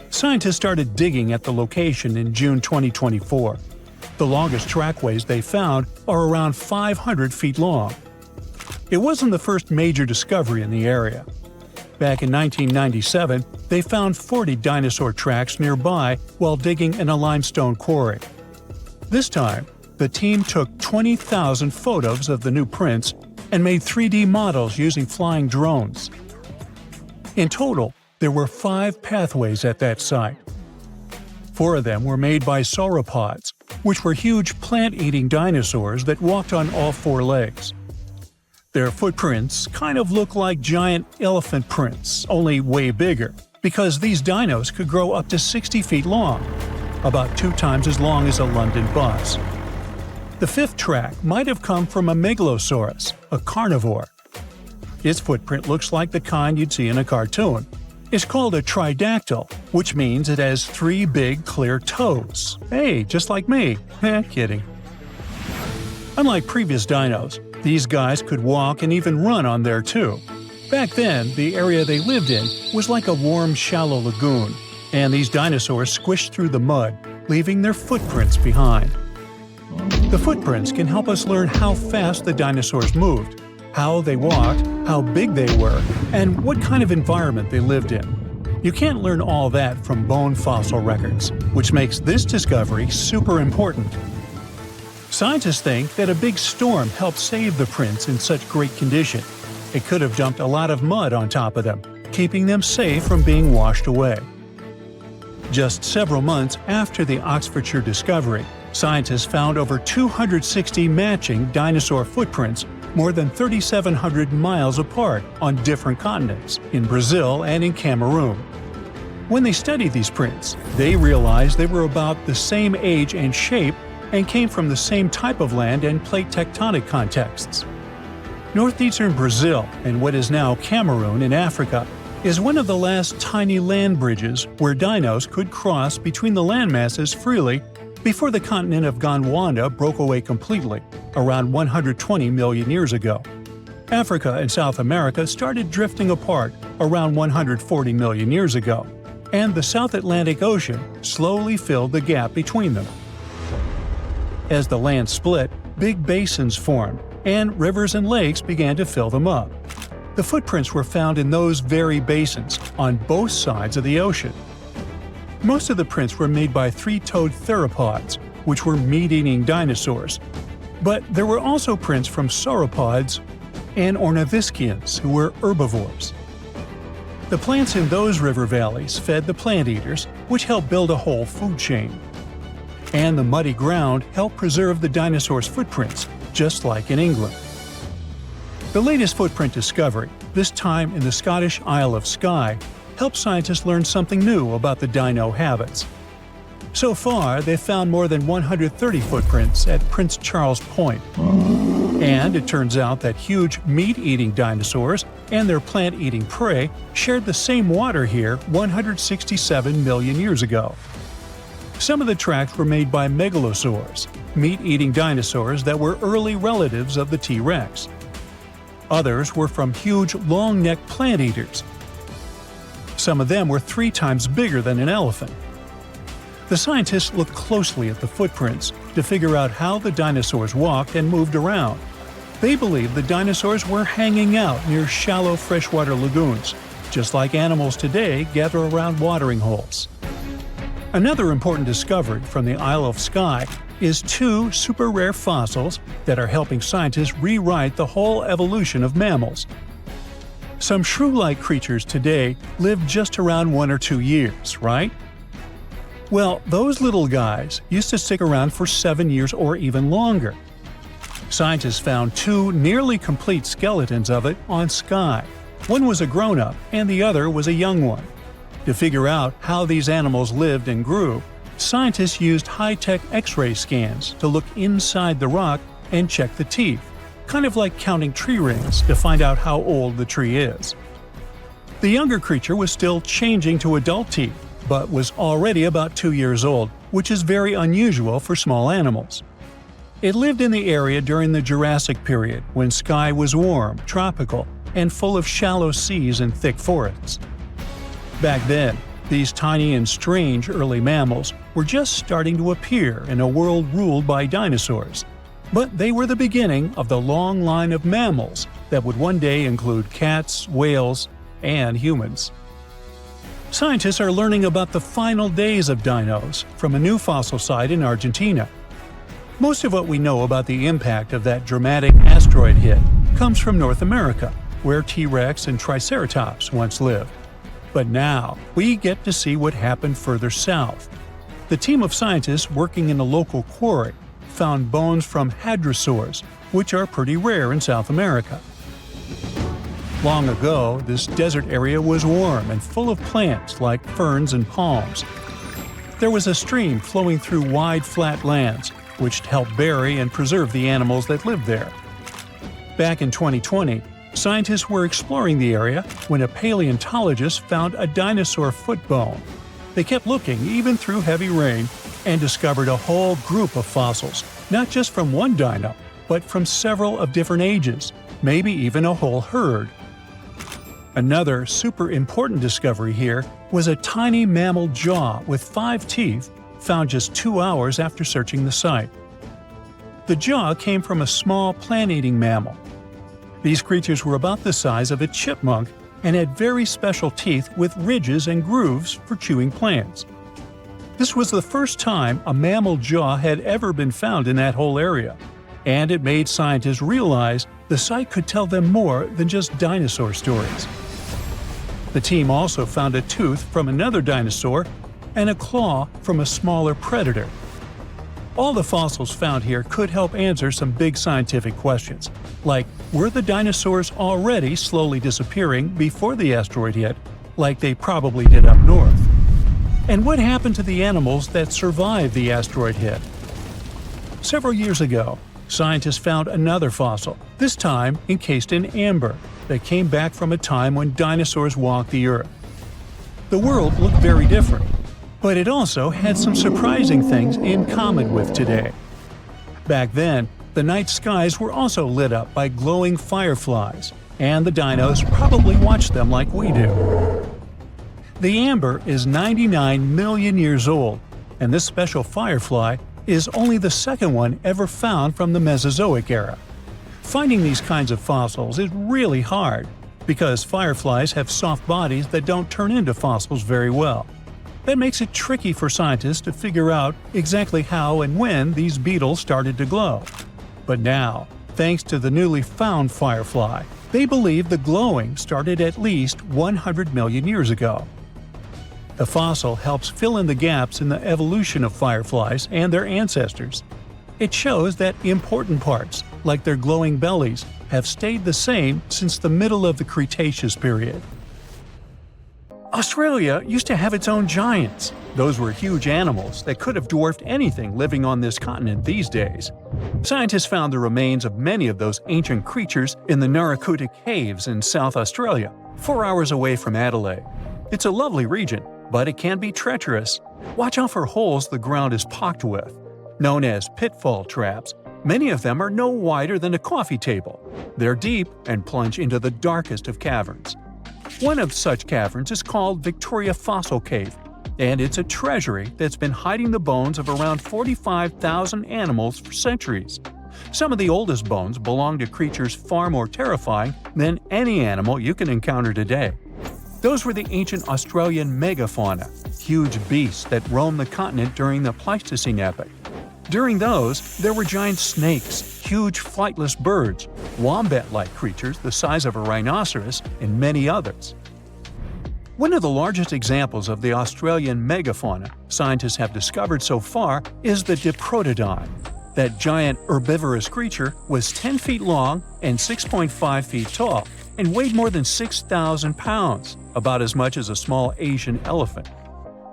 S1: Scientists started digging at the location in June 2024. The longest trackways they found are around 500 feet long. It wasn't the first major discovery in the area. Back in 1997, they found 40 dinosaur tracks nearby while digging in a limestone quarry. This time, the team took 20,000 photos of the new prints and made 3D models using flying drones. In total, there were 5 pathways at that site. 4 of them were made by sauropods, which were huge plant-eating dinosaurs that walked on all 4 legs. Their footprints kind of look like giant elephant prints, only way bigger, because these dinos could grow up to 60 feet long, about 2 times as long as a London bus. The 5th track might have come from a megalosaurus, a carnivore. Its footprint looks like the kind you'd see in a cartoon. It's called a tridactyl, which means it has 3 big, clear toes. Hey, just like me. Kidding. Unlike previous dinos, these guys could walk and even run on there too. Back then, the area they lived in was like a warm, shallow lagoon, and these dinosaurs squished through the mud, leaving their footprints behind. The footprints can help us learn how fast the dinosaurs moved, how they walked, how big they were, and what kind of environment they lived in. You can't learn all that from bone fossil records, which makes this discovery super important. Scientists think that a big storm helped save the prints in such great condition. It could have dumped a lot of mud on top of them, keeping them safe from being washed away. Just several months after the Oxfordshire discovery, scientists found over 260 matching dinosaur footprints more than 3,700 miles apart on different continents, in Brazil and in Cameroon. When they studied these prints, they realized they were about the same age and shape and came from the same type of land and plate tectonic contexts. Northeastern Brazil, and what is now Cameroon in Africa, is one of the last tiny land bridges where dinos could cross between the landmasses freely before the continent of Gondwana broke away completely, around 120 million years ago. Africa and South America started drifting apart around 140 million years ago, and the South Atlantic Ocean slowly filled the gap between them. As the land split, big basins formed, and rivers and lakes began to fill them up. The footprints were found in those very basins, on both sides of the ocean. Most of the prints were made by 3-toed theropods, which were meat-eating dinosaurs. But there were also prints from sauropods and ornithischians, who were herbivores. The plants in those river valleys fed the plant eaters, which helped build a whole food chain. And the muddy ground helped preserve the dinosaurs' footprints, just like in England. The latest footprint discovery, this time in the Scottish Isle of Skye, helped scientists learn something new about the dino habits. So far, they've found more than 130 footprints at Prince Charles Point. And it turns out that huge meat-eating dinosaurs and their plant-eating prey shared the same water here 167 million years ago. Some of the tracks were made by megalosaurs, meat-eating dinosaurs that were early relatives of the T-Rex. Others were from huge, long-necked plant-eaters. Some of them were 3 times bigger than an elephant. The scientists looked closely at the footprints to figure out how the dinosaurs walked and moved around. They believe the dinosaurs were hanging out near shallow freshwater lagoons, just like animals today gather around watering holes. Another important discovery from the Isle of Skye is 2 super rare fossils that are helping scientists rewrite the whole evolution of mammals. Some shrew-like creatures today live just around 1 or 2 years, right? Well, those little guys used to stick around for 7 years or even longer. Scientists found 2 nearly complete skeletons of it on Skye. One was a grown-up and the other was a young one. To figure out how these animals lived and grew, scientists used high-tech X-ray scans to look inside the rock and check the teeth, kind of like counting tree rings to find out how old the tree is. The younger creature was still changing to adult teeth, but was already about 2 years old, which is very unusual for small animals. It lived in the area during the Jurassic period when sky was warm, tropical, and full of shallow seas and thick forests. Back then, these tiny and strange early mammals were just starting to appear in a world ruled by dinosaurs. But they were the beginning of the long line of mammals that would one day include cats, whales, and humans. Scientists are learning about the final days of dinos from a new fossil site in Argentina. Most of what we know about the impact of that dramatic asteroid hit comes from North America, where T-Rex and Triceratops once lived. But now, we get to see what happened further south. The team of scientists working in a local quarry found bones from hadrosaurs, which are pretty rare in South America. Long ago, this desert area was warm and full of plants like ferns and palms. There was a stream flowing through wide, flat lands, which helped bury and preserve the animals that lived there. Back in 2020, scientists were exploring the area when a paleontologist found a dinosaur foot bone. They kept looking even through heavy rain and discovered a whole group of fossils, not just from one dino, but from several of different ages, maybe even a whole herd. Another super important discovery here was a tiny mammal jaw with 5 teeth found just 2 hours after searching the site. The jaw came from a small plant-eating mammal. These creatures were about the size of a chipmunk and had very special teeth with ridges and grooves for chewing plants. This was the first time a mammal jaw had ever been found in that whole area, and it made scientists realize the site could tell them more than just dinosaur stories. The team also found a tooth from another dinosaur and a claw from a smaller predator. All the fossils found here could help answer some big scientific questions, like were the dinosaurs already slowly disappearing before the asteroid hit, like they probably did up north? And what happened to the animals that survived the asteroid hit? Several years ago, scientists found another fossil, this time encased in amber, that came back from a time when dinosaurs walked the Earth. The world looked very different, but it also had some surprising things in common with today. Back then, the night skies were also lit up by glowing fireflies, and the dinos probably watched them like we do. The amber is 99 million years old, and this special firefly is only the second one ever found from the Mesozoic era. Finding these kinds of fossils is really hard, because fireflies have soft bodies that don't turn into fossils very well. That makes it tricky for scientists to figure out exactly how and when these beetles started to glow. But now, thanks to the newly found firefly, they believe the glowing started at least 100 million years ago. The fossil helps fill in the gaps in the evolution of fireflies and their ancestors. It shows that important parts, like their glowing bellies, have stayed the same since the middle of the Cretaceous period. Australia used to have its own giants. Those were huge animals that could have dwarfed anything living on this continent these days. Scientists found the remains of many of those ancient creatures in the Narracuta Caves in South Australia, 4 hours away from Adelaide. It's a lovely region, but it can be treacherous. Watch out for holes the ground is pocked with. Known as pitfall traps, many of them are no wider than a coffee table. They're deep and plunge into the darkest of caverns. One of such caverns is called Victoria Fossil Cave, and it's a treasury that's been hiding the bones of around 45,000 animals for centuries. Some of the oldest bones belong to creatures far more terrifying than any animal you can encounter today. Those were the ancient Australian megafauna, huge beasts that roamed the continent during the Pleistocene epoch. During those, there were giant snakes, huge flightless birds, wombat-like creatures the size of a rhinoceros, and many others. One of the largest examples of the Australian megafauna scientists have discovered so far is the Diprotodon. That giant herbivorous creature was 10 feet long and 6.5 feet tall, and weighed more than 6,000 pounds, about as much as a small Asian elephant.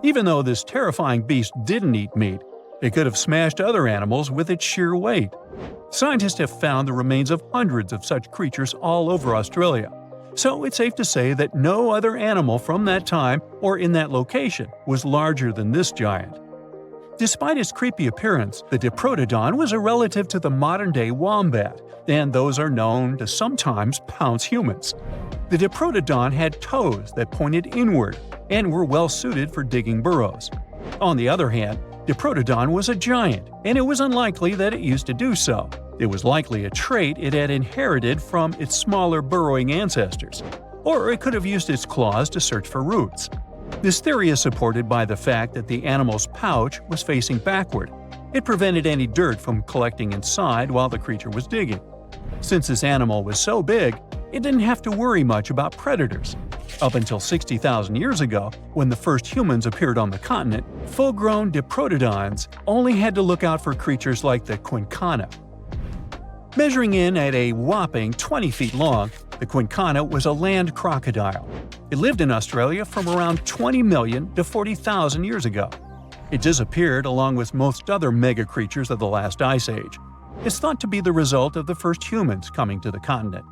S1: Even though this terrifying beast didn't eat meat, it could have smashed other animals with its sheer weight. Scientists have found the remains of hundreds of such creatures all over Australia, so it's safe to say that no other animal from that time or in that location was larger than this giant. Despite its creepy appearance, the Diprotodon was a relative to the modern-day wombat, and those are known to sometimes pounce humans. The Diprotodon had toes that pointed inward and were well suited for digging burrows. On the other hand, Diprotodon was a giant, and it was unlikely that it used to do so. It was likely a trait it had inherited from its smaller burrowing ancestors, or it could have used its claws to search for roots. This theory is supported by the fact that the animal's pouch was facing backward. It prevented any dirt from collecting inside while the creature was digging. Since this animal was so big, it didn't have to worry much about predators. Up until 60,000 years ago, when the first humans appeared on the continent, full-grown Diprotodons only had to look out for creatures like the quincana. Measuring in at a whopping 20 feet long, the quincana was a land crocodile. It lived in Australia from around 20 million to 40,000 years ago. It disappeared along with most other mega creatures of the last ice age. It's thought to be the result of the first humans coming to the continent.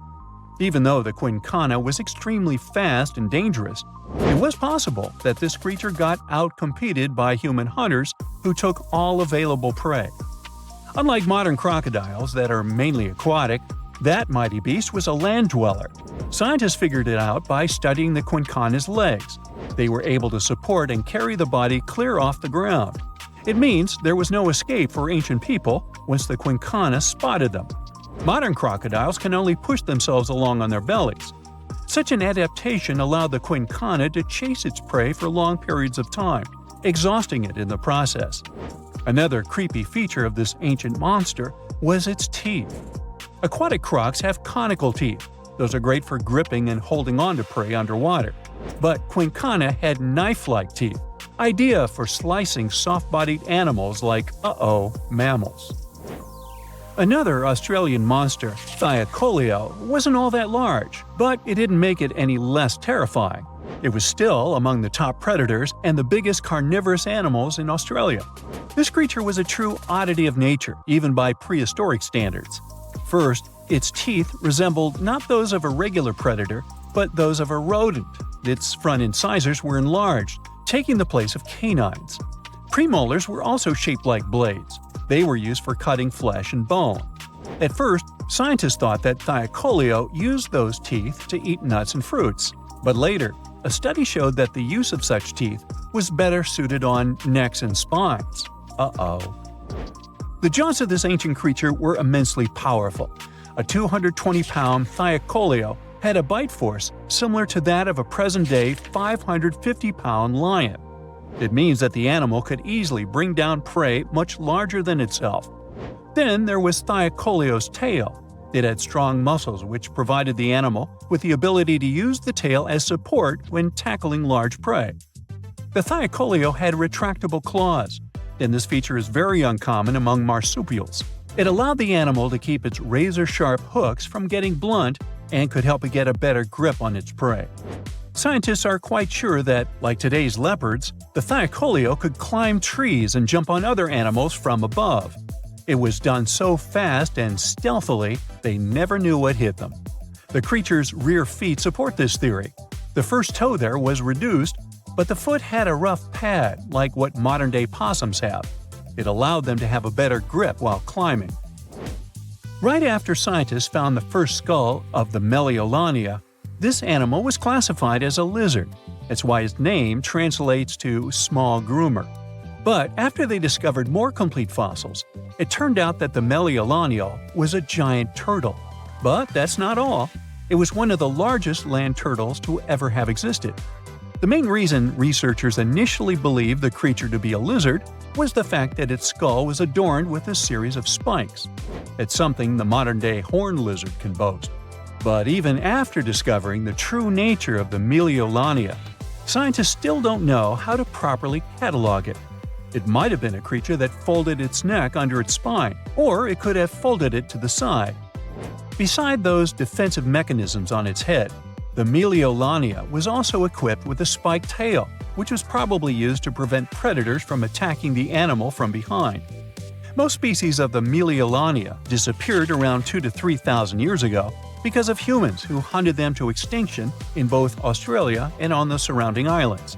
S1: Even though the quincana was extremely fast and dangerous, it was possible that this creature got out-competed by human hunters who took all available prey. Unlike modern crocodiles that are mainly aquatic, that mighty beast was a land dweller. Scientists figured it out by studying the quincana's legs. They were able to support and carry the body clear off the ground. It means there was no escape for ancient people once the quincana spotted them. Modern crocodiles can only push themselves along on their bellies. Such an adaptation allowed the quincana to chase its prey for long periods of time, exhausting it in the process. Another creepy feature of this ancient monster was its teeth. Aquatic crocs have conical teeth. Those are great for gripping and holding on to prey underwater. But quincana had knife-like teeth, ideal for slicing soft-bodied animals like, mammals. Another Australian monster, Thylacoleo, wasn't all that large, but it didn't make it any less terrifying. It was still among the top predators and the biggest carnivorous animals in Australia. This creature was a true oddity of nature, even by prehistoric standards. First, its teeth resembled not those of a regular predator, but those of a rodent. Its front incisors were enlarged, taking the place of canines. Premolars were also shaped like blades. They were used for cutting flesh and bone. At first, scientists thought that Thylacoleo used those teeth to eat nuts and fruits. But later, a study showed that the use of such teeth was better suited on necks and spines. The jaws of this ancient creature were immensely powerful. A 220-pound Thylacoleo had a bite force similar to that of a present-day 550-pound lion. It means that the animal could easily bring down prey much larger than itself. Then there was Thylacoleo's tail. It had strong muscles which provided the animal with the ability to use the tail as support when tackling large prey. The Thylacoleo had retractable claws, and this feature is very uncommon among marsupials. It allowed the animal to keep its razor-sharp hooks from getting blunt and could help it get a better grip on its prey. Scientists are quite sure that, like today's leopards, the Thylacoleo could climb trees and jump on other animals from above. It was done so fast and stealthily they never knew what hit them. The creature's rear feet support this theory. The first toe there was reduced, but the foot had a rough pad like what modern-day possums have. It allowed them to have a better grip while climbing. Right after scientists found the first skull of the Meliolania, this animal was classified as a lizard. That's why its name translates to small groomer. But after they discovered more complete fossils, it turned out that the Meliolania was a giant turtle. But that's not all. It was one of the largest land turtles to ever have existed. The main reason researchers initially believed the creature to be a lizard was the fact that its skull was adorned with a series of spikes. It's something the modern-day horned lizard can boast. But even after discovering the true nature of the Meliolania, scientists still don't know how to properly catalog it. It might have been a creature that folded its neck under its spine, or it could have folded it to the side. Beside those defensive mechanisms on its head, the Meliolania was also equipped with a spiked tail, which was probably used to prevent predators from attacking the animal from behind. Most species of the Meliolania disappeared around 2,000 to 3,000 years ago because of humans who hunted them to extinction in both Australia and on the surrounding islands.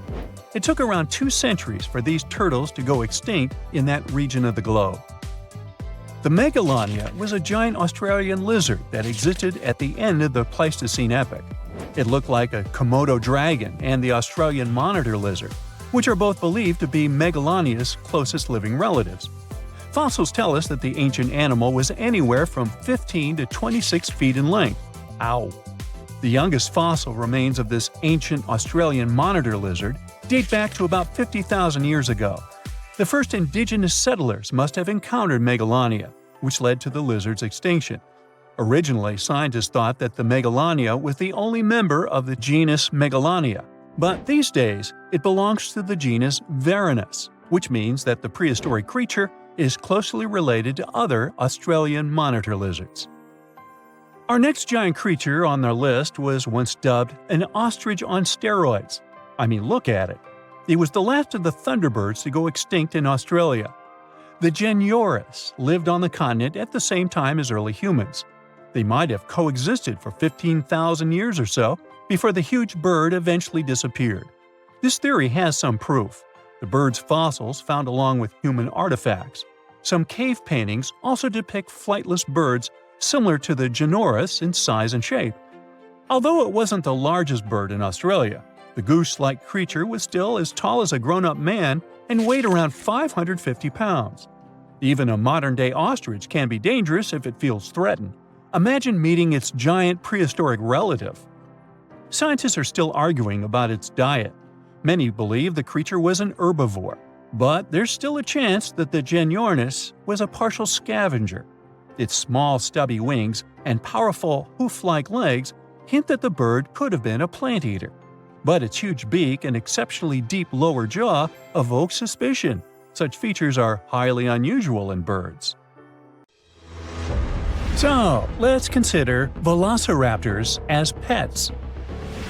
S1: It took around 2 centuries for these turtles to go extinct in that region of the globe. The Megalania was a giant Australian lizard that existed at the end of the Pleistocene epoch. It looked like a Komodo dragon and the Australian monitor lizard, which are both believed to be Megalania's closest living relatives. Fossils tell us that the ancient animal was anywhere from 15 to 26 feet in length. Ow! The youngest fossil remains of this ancient Australian monitor lizard date back to about 50,000 years ago. The first indigenous settlers must have encountered Megalania, which led to the lizard's extinction. Originally, scientists thought that the Megalania was the only member of the genus Megalania, but these days it belongs to the genus Varanus, which means that the prehistoric creature is closely related to other Australian monitor lizards. Our next giant creature on their list was once dubbed an ostrich on steroids. I mean, look at it. It was the last of the thunderbirds to go extinct in Australia. The Genyornis lived on the continent at the same time as early humans. They might have coexisted for 15,000 years or so before the huge bird eventually disappeared. This theory has some proof. The bird's fossils found along with human artifacts. Some cave paintings also depict flightless birds similar to the Genyornis in size and shape. Although it wasn't the largest bird in Australia, the goose-like creature was still as tall as a grown-up man and weighed around 550 pounds. Even a modern-day ostrich can be dangerous if it feels threatened. Imagine meeting its giant prehistoric relative. Scientists are still arguing about its diet. Many believe the creature was an herbivore, but there's still a chance that the Genyornis was a partial scavenger. Its small, stubby wings and powerful hoof-like legs hint that the bird could have been a plant eater. But its huge beak and exceptionally deep lower jaw evoke suspicion. Such features are highly unusual in birds. So, let's consider velociraptors as pets.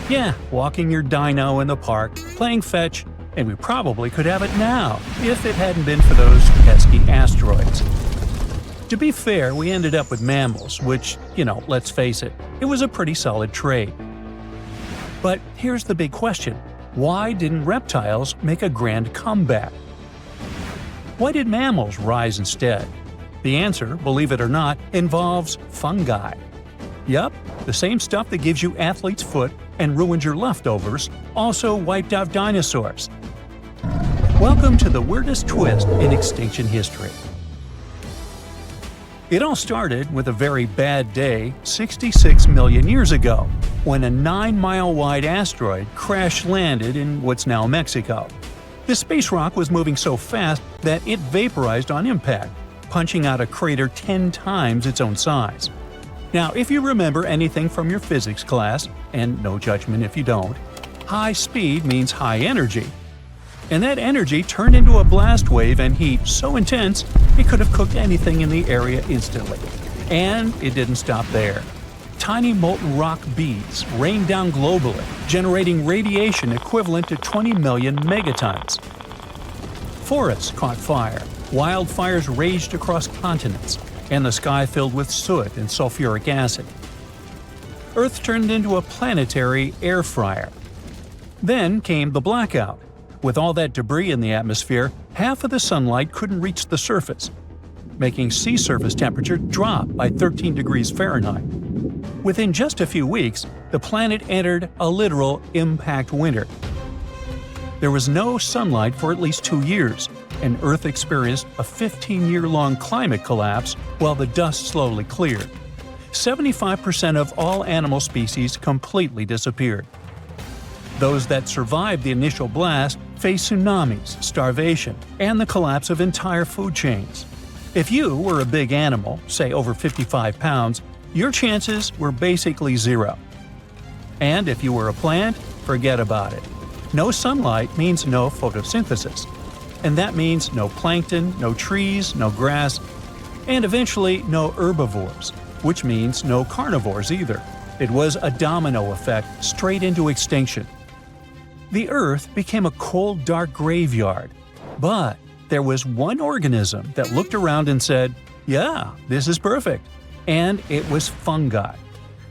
S1: Yeah, walking your dino in the park, playing fetch, and we probably could have it now if it hadn't been for those pesky asteroids. To be fair, we ended up with mammals, which, let's face it, it was a pretty solid trade. But here's the big question. Why didn't reptiles make a grand comeback? Why did mammals rise instead? The answer, believe it or not, involves fungi. Yup, the same stuff that gives you athlete's foot and ruins your leftovers also wiped out dinosaurs. Welcome to the weirdest twist in extinction history. It all started with a very bad day 66 million years ago, when a 9-mile-wide asteroid crash-landed in what's now Mexico. The space rock was moving so fast that it vaporized on impact, punching out a crater 10 times its own size. Now, if you remember anything from your physics class, and no judgment if you don't, high speed means high energy. And that energy turned into a blast wave and heat so intense it could have cooked anything in the area instantly. And it didn't stop there. Tiny molten rock beads rained down globally, generating radiation equivalent to 20 million megatons. Forests caught fire, wildfires raged across continents, and the sky filled with soot and sulfuric acid. Earth turned into a planetary air fryer. Then came the blackout. With all that debris in the atmosphere, half of the sunlight couldn't reach the surface, making sea surface temperature drop by 13 degrees Fahrenheit. Within just a few weeks, the planet entered a literal impact winter. There was no sunlight for at least 2 years, and Earth experienced a 15-year-long climate collapse while the dust slowly cleared. 75% of all animal species completely disappeared. Those that survived the initial blast faced tsunamis, starvation, and the collapse of entire food chains. If you were a big animal, say over 55 pounds, your chances were basically zero. And if you were a plant, forget about it. No sunlight means no photosynthesis. And that means no plankton, no trees, no grass, and eventually no herbivores, which means no carnivores either. It was a domino effect straight into extinction. The Earth became a cold, dark graveyard. But there was one organism that looked around and said, yeah, this is perfect. And it was fungi.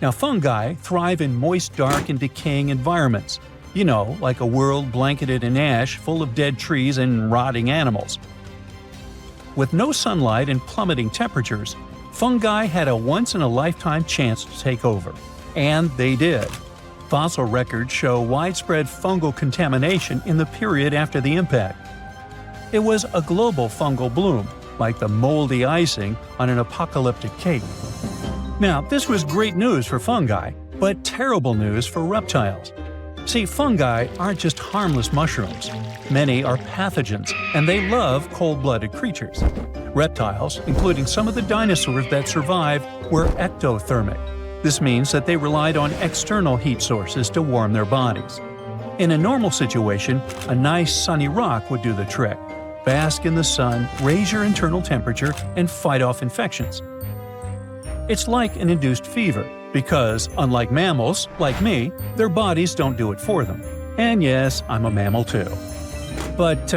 S1: Now, fungi thrive in moist, dark, and decaying environments. You know, like a world blanketed in ash full of dead trees and rotting animals. With no sunlight and plummeting temperatures, fungi had a once-in-a-lifetime chance to take over. And they did. Fossil records show widespread fungal contamination in the period after the impact. It was a global fungal bloom, like the moldy icing on an apocalyptic cake. Now, this was great news for fungi, but terrible news for reptiles. See, fungi aren't just harmless mushrooms. Many are pathogens, and they love cold-blooded creatures. Reptiles, including some of the dinosaurs that survived, were ectothermic. This means that they relied on external heat sources to warm their bodies. In a normal situation, a nice sunny rock would do the trick. Bask in the sun, raise your internal temperature, and fight off infections. It's like an induced fever, because, unlike mammals, like me, their bodies don't do it for them. And yes, I'm a mammal too. But,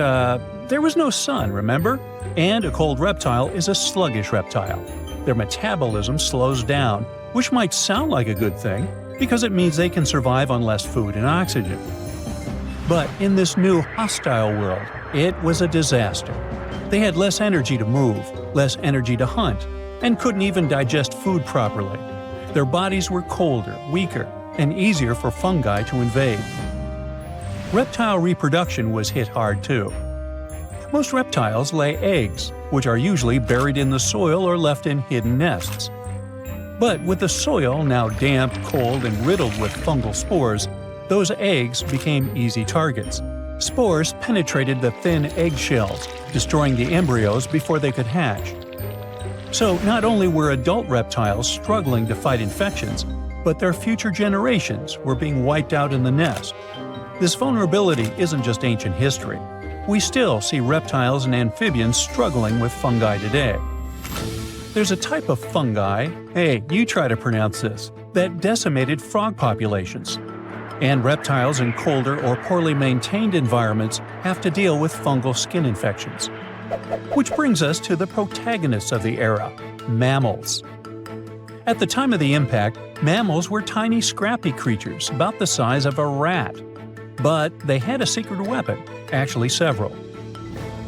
S1: there was no sun, remember? And a cold reptile is a sluggish reptile. Their metabolism slows down, which might sound like a good thing, because it means they can survive on less food and oxygen. But in this new hostile world, it was a disaster. They had less energy to move, less energy to hunt, and couldn't even digest food properly. Their bodies were colder, weaker, and easier for fungi to invade. Reptile reproduction was hit hard too. Most reptiles lay eggs, which are usually buried in the soil or left in hidden nests. But with the soil now damp, cold, and riddled with fungal spores, those eggs became easy targets. Spores penetrated the thin eggshells, destroying the embryos before they could hatch. So not only were adult reptiles struggling to fight infections, but their future generations were being wiped out in the nest. This vulnerability isn't just ancient history. We still see reptiles and amphibians struggling with fungi today. There's a type of fungi, hey, you try to pronounce this, that decimated frog populations. And reptiles in colder or poorly maintained environments have to deal with fungal skin infections. Which brings us to the protagonists of the era, mammals. At the time of the impact, mammals were tiny scrappy creatures about the size of a rat. But they had a secret weapon, actually several.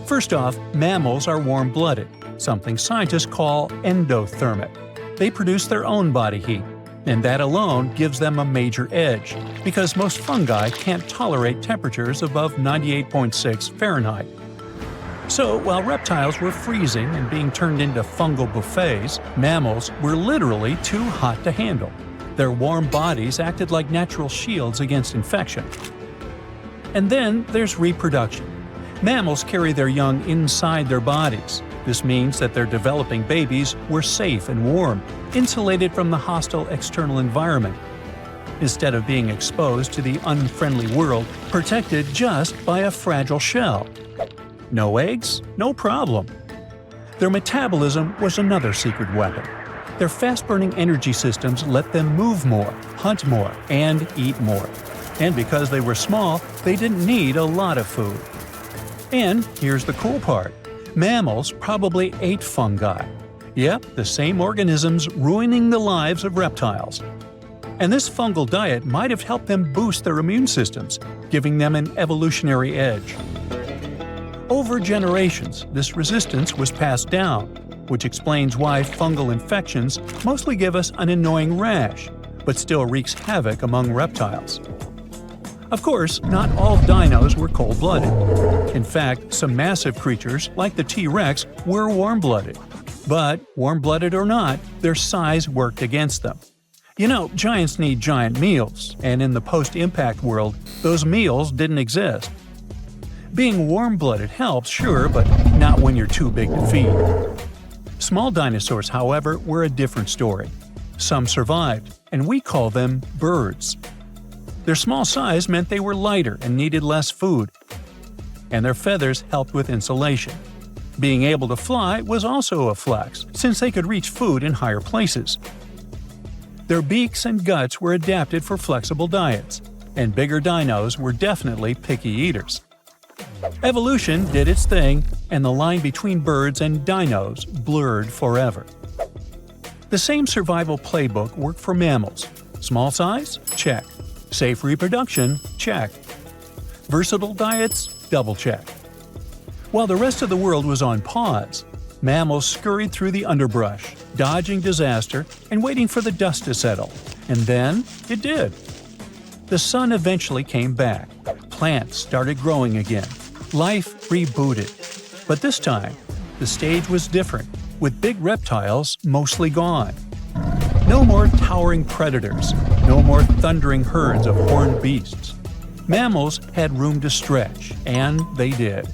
S1: First off, mammals are warm-blooded, something scientists call endothermic. They produce their own body heat, and that alone gives them a major edge, because most fungi can't tolerate temperatures above 98.6 Fahrenheit. So, while reptiles were freezing and being turned into fungal buffets, mammals were literally too hot to handle. Their warm bodies acted like natural shields against infection. And then there's reproduction. Mammals carry their young inside their bodies. This means that their developing babies were safe and warm, insulated from the hostile external environment, instead of being exposed to the unfriendly world, protected just by a fragile shell. No eggs? No problem. Their metabolism was another secret weapon. Their fast-burning energy systems let them move more, hunt more, and eat more. And because they were small, they didn't need a lot of food. And here's the cool part. Mammals probably ate fungi. Yep, the same organisms ruining the lives of reptiles. And this fungal diet might have helped them boost their immune systems, giving them an evolutionary edge. Over generations, this resistance was passed down, which explains why fungal infections mostly give us an annoying rash, but still wreaks havoc among reptiles. Of course, not all dinos were cold-blooded. In fact, some massive creatures, like the T-Rex, were warm-blooded. But, warm-blooded or not, their size worked against them. You know, giants need giant meals, and in the post-impact world, those meals didn't exist. Being warm-blooded helps, sure, but not when you're too big to feed. Small dinosaurs, however, were a different story. Some survived, and we call them birds. Their small size meant they were lighter and needed less food, and their feathers helped with insulation. Being able to fly was also a flex, since they could reach food in higher places. Their beaks and guts were adapted for flexible diets, and bigger dinos were definitely picky eaters. Evolution did its thing, and the line between birds and dinos blurred forever. The same survival playbook worked for mammals. Small size? Check. Safe reproduction? Check. Versatile diets? Double check. While the rest of the world was on pause, mammals scurried through the underbrush, dodging disaster and waiting for the dust to settle. And then it did. The sun eventually came back. Plants started growing again. Life rebooted. But this time, the stage was different, with big reptiles mostly gone. No more towering predators, no more thundering herds of horned beasts. Mammals had room to stretch, and they did.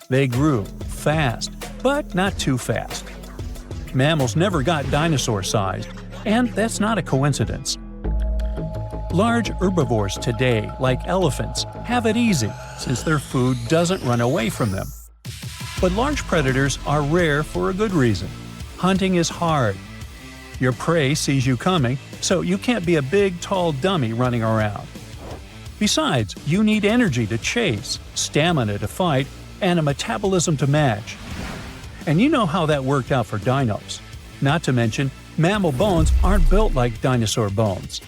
S1: They grew fast, but not too fast. Mammals never got dinosaur-sized, and that's not a coincidence. Large herbivores today, like elephants, have it easy since their food doesn't run away from them. But large predators are rare for a good reason. Hunting is hard. Your prey sees you coming, so you can't be a big, tall dummy running around. Besides, you need energy to chase, stamina to fight, and a metabolism to match. And you know how that worked out for dinos. Not to mention, mammal bones aren't built like dinosaur bones.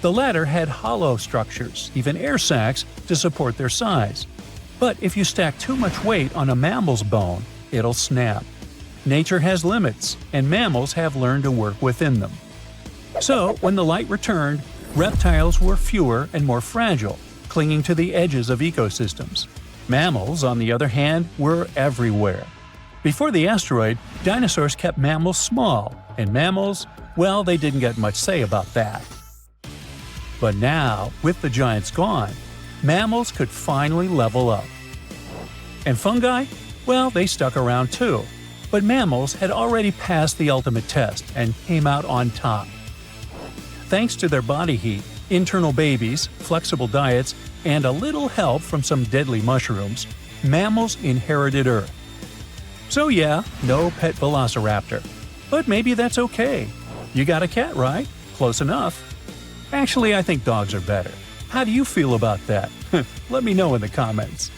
S1: The latter had hollow structures, even air sacs, to support their size. But if you stack too much weight on a mammal's bone, it'll snap. Nature has limits, and mammals have learned to work within them. So, when the light returned, reptiles were fewer and more fragile, clinging to the edges of ecosystems. Mammals, on the other hand, were everywhere. Before the asteroid, dinosaurs kept mammals small, and mammals, well, they didn't get much say about that. But now, with the giants gone, mammals could finally level up. And fungi? Well, they stuck around too. But mammals had already passed the ultimate test and came out on top. Thanks to their body heat, internal babies, flexible diets, and a little help from some deadly mushrooms, mammals inherited Earth. So yeah, no pet velociraptor. But maybe that's okay. You got a cat, right? Close enough. Actually, I think dogs are better. How do you feel about that? Let me know in the comments.